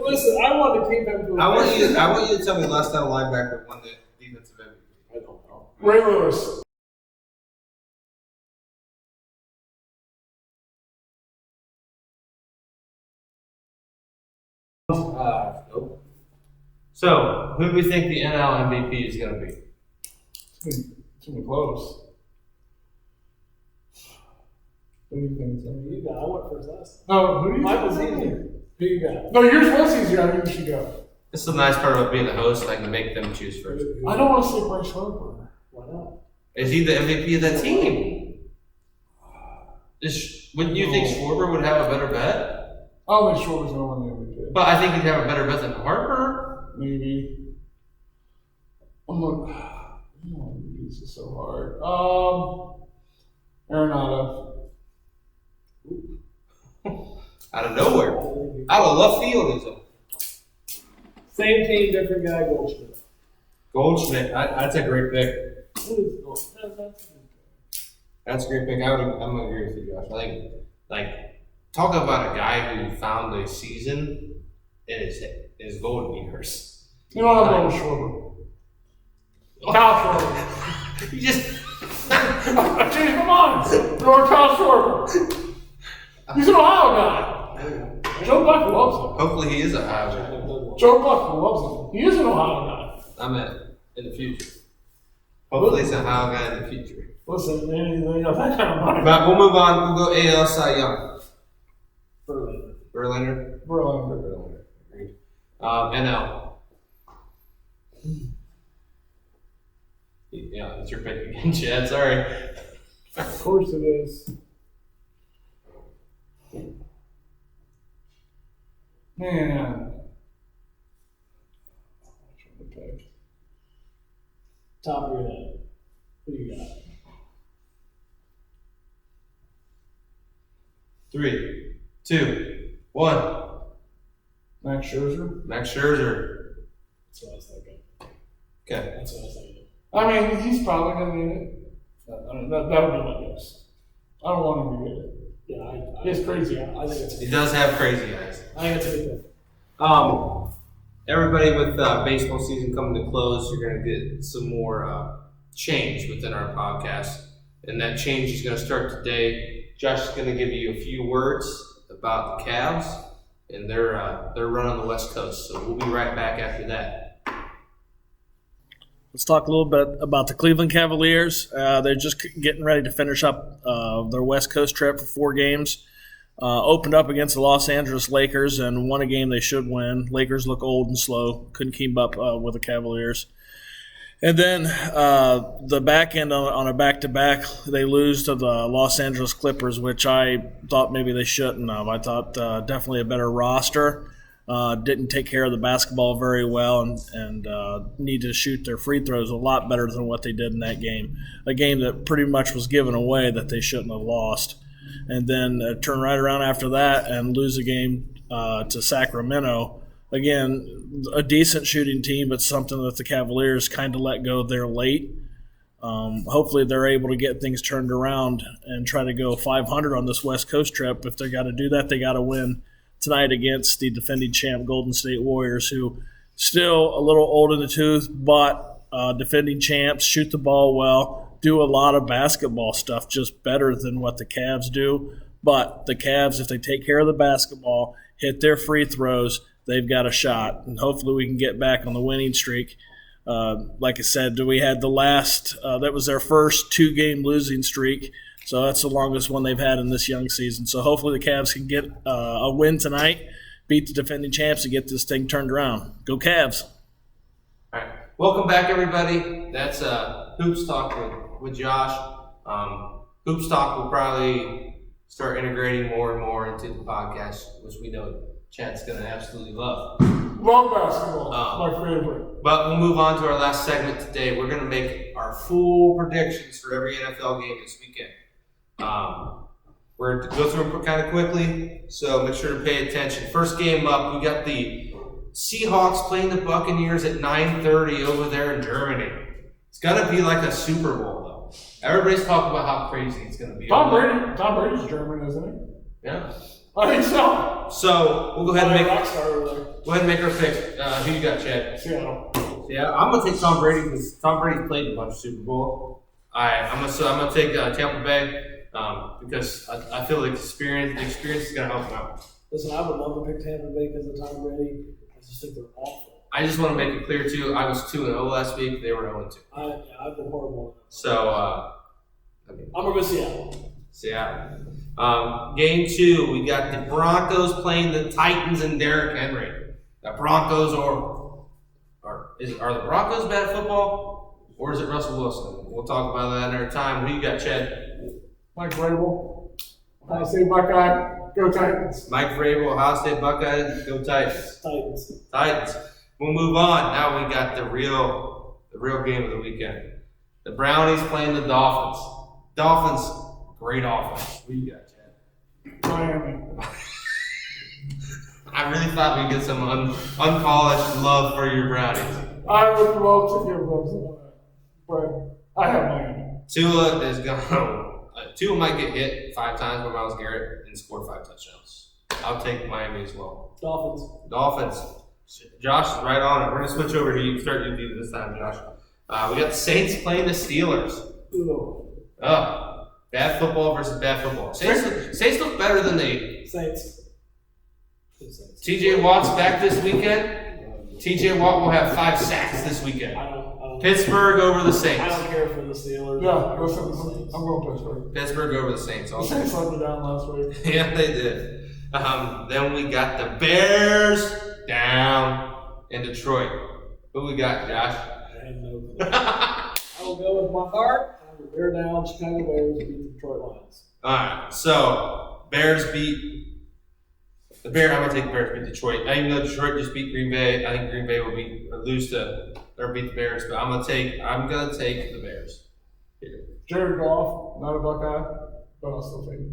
Speaker 3: listen, I want to keep him.
Speaker 1: I want you to tell me the last time a linebacker won the defensive MVP.
Speaker 3: I don't know.
Speaker 2: Ray Lewis.
Speaker 1: Nope. So, who do we think the NL MVP is going to be?
Speaker 2: It's gonna be close. Who do you think it's gonna be?
Speaker 3: You got. I went first last.
Speaker 2: No, who do you
Speaker 3: Mine
Speaker 2: think
Speaker 3: was
Speaker 2: it's gonna
Speaker 3: easier.
Speaker 2: be?
Speaker 3: Who you got?
Speaker 2: No, yours was easier. I think you should go.
Speaker 1: This is the nice part about being the host. I can make them choose first.
Speaker 2: I don't want to say Bryce Harper.
Speaker 3: Why not?
Speaker 1: Is he the MVP of that team? Wouldn't you think Schwarber would have a better bet?
Speaker 2: I don't think Schwarber's gonna win the MVP.
Speaker 1: But I think he'd have a better bet than Harper.
Speaker 2: Maybe. I'm like, this is so hard. Arenado.
Speaker 1: Out of nowhere. Out of left field is him.
Speaker 3: Same team, different guy. Goldschmidt.
Speaker 1: Goldschmidt. That's a great pick. That's a great pick. I'm gonna agree with you, Josh. I think, talk about a guy who found a season in his golden years.
Speaker 2: You know what I'm going with Schwarber. Kyle Schwarber.
Speaker 1: You just
Speaker 2: I changed my mind. Go Kyle Schwarber. He's an Ohio guy. Joe Buck loves him.
Speaker 1: hopefully he is a Ohio guy.
Speaker 2: Joe Buck loves him. He is an Ohio guy.
Speaker 1: I meant in the future. Hopefully he's a Ohio guy in the future.
Speaker 2: Listen, anything else, that kind of money.
Speaker 1: But we'll move on. We'll go AL Cy Young.
Speaker 3: Verlander.
Speaker 1: Verlander.
Speaker 2: Verlander.
Speaker 1: Agreed. NL. Yeah, that's your pick again, Chad. Sorry.
Speaker 2: Of course it is. Man.
Speaker 3: Top of your head. Who do you got?
Speaker 1: 3, 2, 1.
Speaker 2: Max Scherzer.
Speaker 1: Max Scherzer.
Speaker 3: That's what I was thinking.
Speaker 1: Okay.
Speaker 3: That's what I was thinking.
Speaker 2: I mean, he's probably going to need it. That would be my guess. I don't want him to get it.
Speaker 3: Yeah,
Speaker 2: He has crazy eyes.
Speaker 3: I think it's
Speaker 1: He does have crazy eyes.
Speaker 3: I think it's a good pick.
Speaker 1: Everybody with baseball season coming to close, you're going to get some more change within our podcast. And that change is going to start today. Josh is going to give you a few words about the Cavs. And they're running the West Coast. So we'll be right back after that.
Speaker 4: Let's talk a little bit about the Cleveland Cavaliers. They're just getting ready to finish up their West Coast trip for 4 games. Opened up against the Los Angeles Lakers and won a game they should win. Lakers look old and slow. Couldn't keep up with the Cavaliers. And then the back end on a back-to-back, they lose to the Los Angeles Clippers, which I thought maybe they shouldn't have. I thought definitely a better roster. Didn't take care of the basketball very well and needed to shoot their free throws a lot better than what they did in that game. A game that pretty much was given away that they shouldn't have lost. And then turn right around after that and lose a game to Sacramento. Again, a decent shooting team, but something that the Cavaliers kind of let go there late. Hopefully they're able to get things turned around and try to go 500 on this West Coast trip. If they got to do that, they got to win tonight against the defending champ Golden State Warriors, who still a little old in the tooth, but defending champs, shoot the ball well, do a lot of basketball stuff just better than what the Cavs do. But the Cavs, if they take care of the basketball, hit their free throws, they've got a shot. And hopefully we can get back on the winning streak. Like I said, we had the last that was their first 2-game losing streak. So that's the longest one they've had in this young season. So hopefully the Cavs can get a win tonight, beat the defending champs, and get this thing turned around. Go Cavs.
Speaker 1: All right. Welcome back, everybody. That's Hoops Talk with Josh. Hoops Talk will probably start integrating more and more into the podcast, which we know Chad's going to absolutely love.
Speaker 2: Love basketball. My favorite.
Speaker 1: But we'll move on to our last segment today. We're going to make our full predictions for every NFL game this weekend. We're going to go through them kind of quickly, so make sure to pay attention. First game up, we got the Seahawks playing the Buccaneers at 9:30 over there in Germany. It's going to be like a Super Bowl, though. Everybody's talking about how crazy it's going to be.
Speaker 2: Tom Brady's German, isn't he?
Speaker 1: Yeah.
Speaker 2: I think so.
Speaker 1: So we'll go ahead and make our picks. Who you got, Chad?
Speaker 2: Seattle.
Speaker 1: Yeah, I'm gonna take Tom Brady because Tom Brady played a bunch of Super Bowl. I'm gonna take Tampa Bay because I feel like the experience is gonna help him out.
Speaker 3: Listen, I would love to pick Tampa Bay because of Tom Brady. I just think they're awful.
Speaker 1: I just want to make it clear too. I was 2-0 last week. They were 0-2.
Speaker 3: I've been horrible.
Speaker 1: So
Speaker 3: I'm gonna go Seattle.
Speaker 1: Seattle. Game 2, we got the Broncos playing the Titans and Derrick Henry. The Broncos are the Broncos bad at football, or is it Russell Wilson? We'll talk about that another time. Who you got, Chad?
Speaker 2: Mike Vrabel. I say Buckeye. Go Titans.
Speaker 1: Mike Vrabel, Ohio State Buckeyes. Go Titans.
Speaker 3: Titans.
Speaker 1: We'll move on. Now we got the real game of the weekend. The Brownies playing the Dolphins. Dolphins, great offense. What you got, Chad?
Speaker 2: Miami.
Speaker 1: I really thought we'd get some unpolished love for your Brownies.
Speaker 2: I would love to give them some of that, but I have Miami.
Speaker 1: Tua is going. Tua might get hit 5 times by Myles Garrett and score 5 touchdowns. I'll take Miami as well. Dolphins. Josh is right on it. We're going to switch over to you. Start your view this time, Josh. We got the Saints playing the Steelers. Bad football versus bad football. Saints look better than they.
Speaker 3: Saints.
Speaker 1: TJ Watt's back this weekend. TJ Watt will have 5 sacks this weekend. Pittsburgh over the Saints.
Speaker 3: I don't care for the Steelers.
Speaker 2: Yeah, listen, I'm going Pittsburgh.
Speaker 1: Pittsburgh over the Saints.
Speaker 2: The Saints let me down last week.
Speaker 1: Yeah, they did. Then we got the Bears down in Detroit. Who we got, Josh?
Speaker 3: I have no clue. I will go with my heart. I will bear down Chicago Bears beat the Detroit Lions.
Speaker 1: All right, so Bears beat the Bears. I'm gonna take the Bears beat Detroit. Even though Detroit just beat Green Bay, I think Green Bay will beat the Bears. But I'm gonna take the Bears. Here.
Speaker 2: Jared Goff, not a Buckeye, but I'll still take it.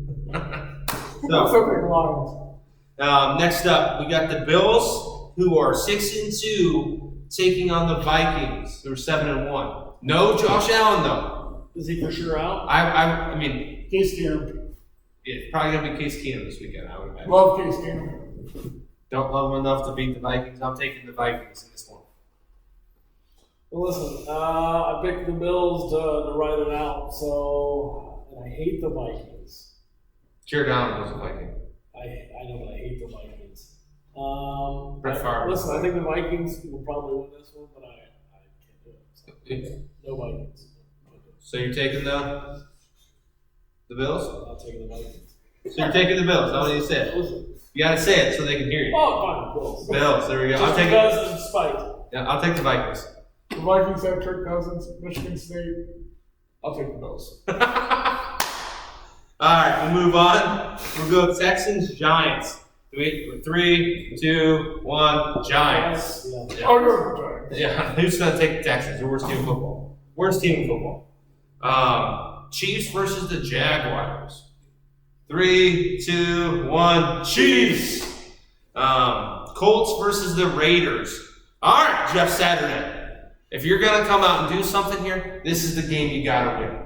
Speaker 1: So
Speaker 2: I'll still take the Lions.
Speaker 1: next up, we got the Bills, who are 6-2, taking on the Vikings, who are 7-1. No Josh Allen though.
Speaker 3: Is he for sure out?
Speaker 1: I mean,
Speaker 2: Case Keenum.
Speaker 1: it's probably gonna be Case Keenum this weekend. I would imagine.
Speaker 2: Love Case Keenum.
Speaker 1: Don't love him enough to beat the Vikings. I'm taking the Vikings in this one.
Speaker 3: Well, listen, I picked the Bills to ride it out, and I hate the Vikings.
Speaker 1: Jared Allen was a Viking.
Speaker 3: I know, but I hate the Vikings.
Speaker 1: Brett Favre.
Speaker 3: Listen, I think the Vikings will probably win this one, but I can't do it. So, no Vikings.
Speaker 1: So you're taking the Bills?
Speaker 3: I'll take the Vikings.
Speaker 1: So you're taking the Bills. That's what you said.
Speaker 3: Listen.
Speaker 1: You gotta say it so they can hear you.
Speaker 3: Oh, fine, Bills.
Speaker 1: Bills. There we go.
Speaker 3: Just because of spite.
Speaker 1: I'll take the Vikings.
Speaker 2: The Vikings have Kirk Cousins, Michigan State. I'll take the Bills.
Speaker 1: All right, we'll move on. We'll go Texans, Giants. 3, 2, 1, Giants.
Speaker 3: Yeah.
Speaker 1: Yeah.
Speaker 2: Oh, you're the Giants.
Speaker 1: Yeah, who's going to take the Texans? The worst team in football. Worst team in football. Chiefs versus the Jaguars. 3, 2, 1, Chiefs. Colts versus the Raiders. All right, Jeff Saturday. If you're going to come out and do something here, this is the game you got to win.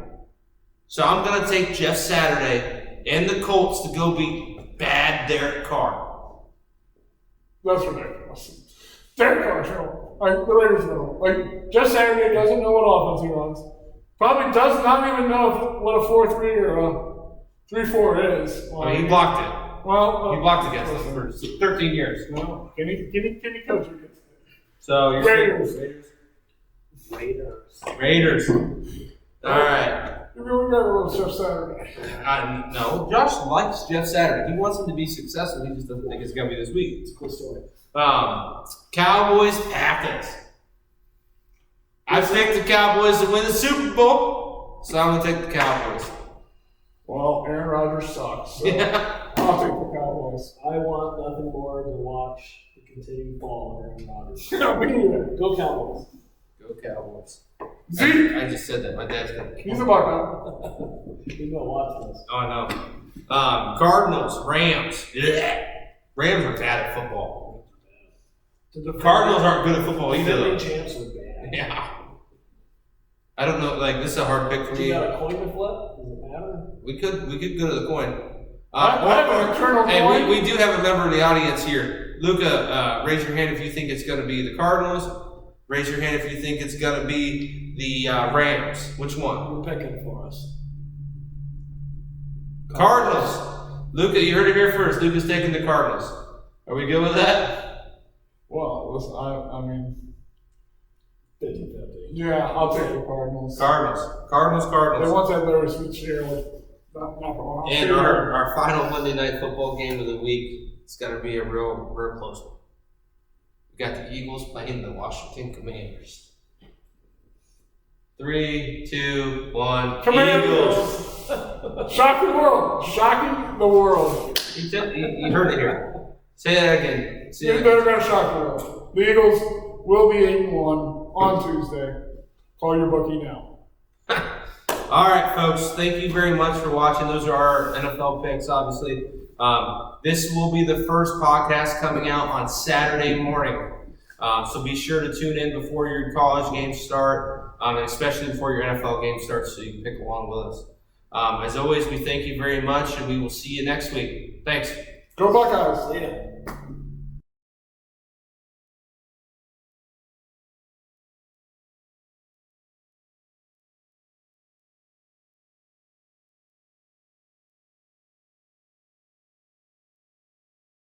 Speaker 1: So I'm going to take Jeff Saturday and the Colts to go beat bad Derek Carr.
Speaker 2: That's ridiculous. Derek Carr, sure. Like, the Raiders know. Like, Jeff Saturday doesn't know what offense he runs. Probably does not even know what a 4-3 or a 3-4 is.
Speaker 1: I mean, he blocked it.
Speaker 2: Well,
Speaker 1: He blocked against us for 13 years.
Speaker 2: No, can he coach against it?
Speaker 1: So you're Raiders. All right.
Speaker 2: We got a little Jeff Saturday.
Speaker 1: No, Josh likes Jeff Saturday. He wants him to be successful. He just doesn't think it's going to be this week.
Speaker 3: It's a cool story.
Speaker 1: Cowboys, Packers. I picked the Cowboys to win the Super Bowl, so I'm going to take the Cowboys.
Speaker 2: Well, Aaron Rodgers sucks, so
Speaker 1: Yeah.
Speaker 2: I'll take the Cowboys.
Speaker 3: I want nothing more to watch the continued fall of Aaron Rodgers.
Speaker 2: No, me either.
Speaker 3: Go Cowboys.
Speaker 1: Go Cowboys.
Speaker 2: Zeke,
Speaker 1: I just said that. My dad's going to.
Speaker 2: he's a Buckeye.
Speaker 3: You're going to watch this.
Speaker 1: Oh, I know. Cardinals, Rams. Yeah. Rams are bad at football. The Cardinals aren't good at football either, though.
Speaker 3: Defending champs are bad.
Speaker 1: Yeah. I don't know. Like, this is a hard pick for
Speaker 3: You
Speaker 1: me.
Speaker 3: got a coin to flip? Does it matter?
Speaker 1: We could go to the coin.
Speaker 2: I have an eternal
Speaker 1: Hey,
Speaker 2: coin.
Speaker 1: we do have a member of the audience here. Luca, raise your hand if you think it's going to be the Cardinals. Raise your hand if you think it's going to be the Rams. Which one?
Speaker 3: You're picking for us.
Speaker 1: Cardinals. Luca, you heard it here first. Luca's taking the Cardinals. Are we good with that?
Speaker 2: Well, listen, I mean,
Speaker 3: 50-50.
Speaker 2: yeah, I'll take the Cardinals.
Speaker 1: Cardinals.
Speaker 2: They once had Larry Fitzgerald. Not going on.
Speaker 1: And our final Monday night football game of the week, it's going to be a real close one. We got the Eagles playing the Washington Commanders. 3, 2, 1.
Speaker 2: Commanders. Shocking the world. Shocking the world.
Speaker 1: You heard it here. Say that again.
Speaker 2: They're going to shock the world. The Eagles will be 8-1 on Tuesday. Call your bookie now.
Speaker 1: All right, folks. Thank you very much for watching. Those are our NFL picks, obviously. This will be the first podcast coming out on Saturday morning. So be sure to tune in before your college games start, and especially before your NFL game starts so you can pick along with us. As always, we thank you very much, and we will see you next week. Thanks.
Speaker 2: Go Buckeyes.
Speaker 3: See ya.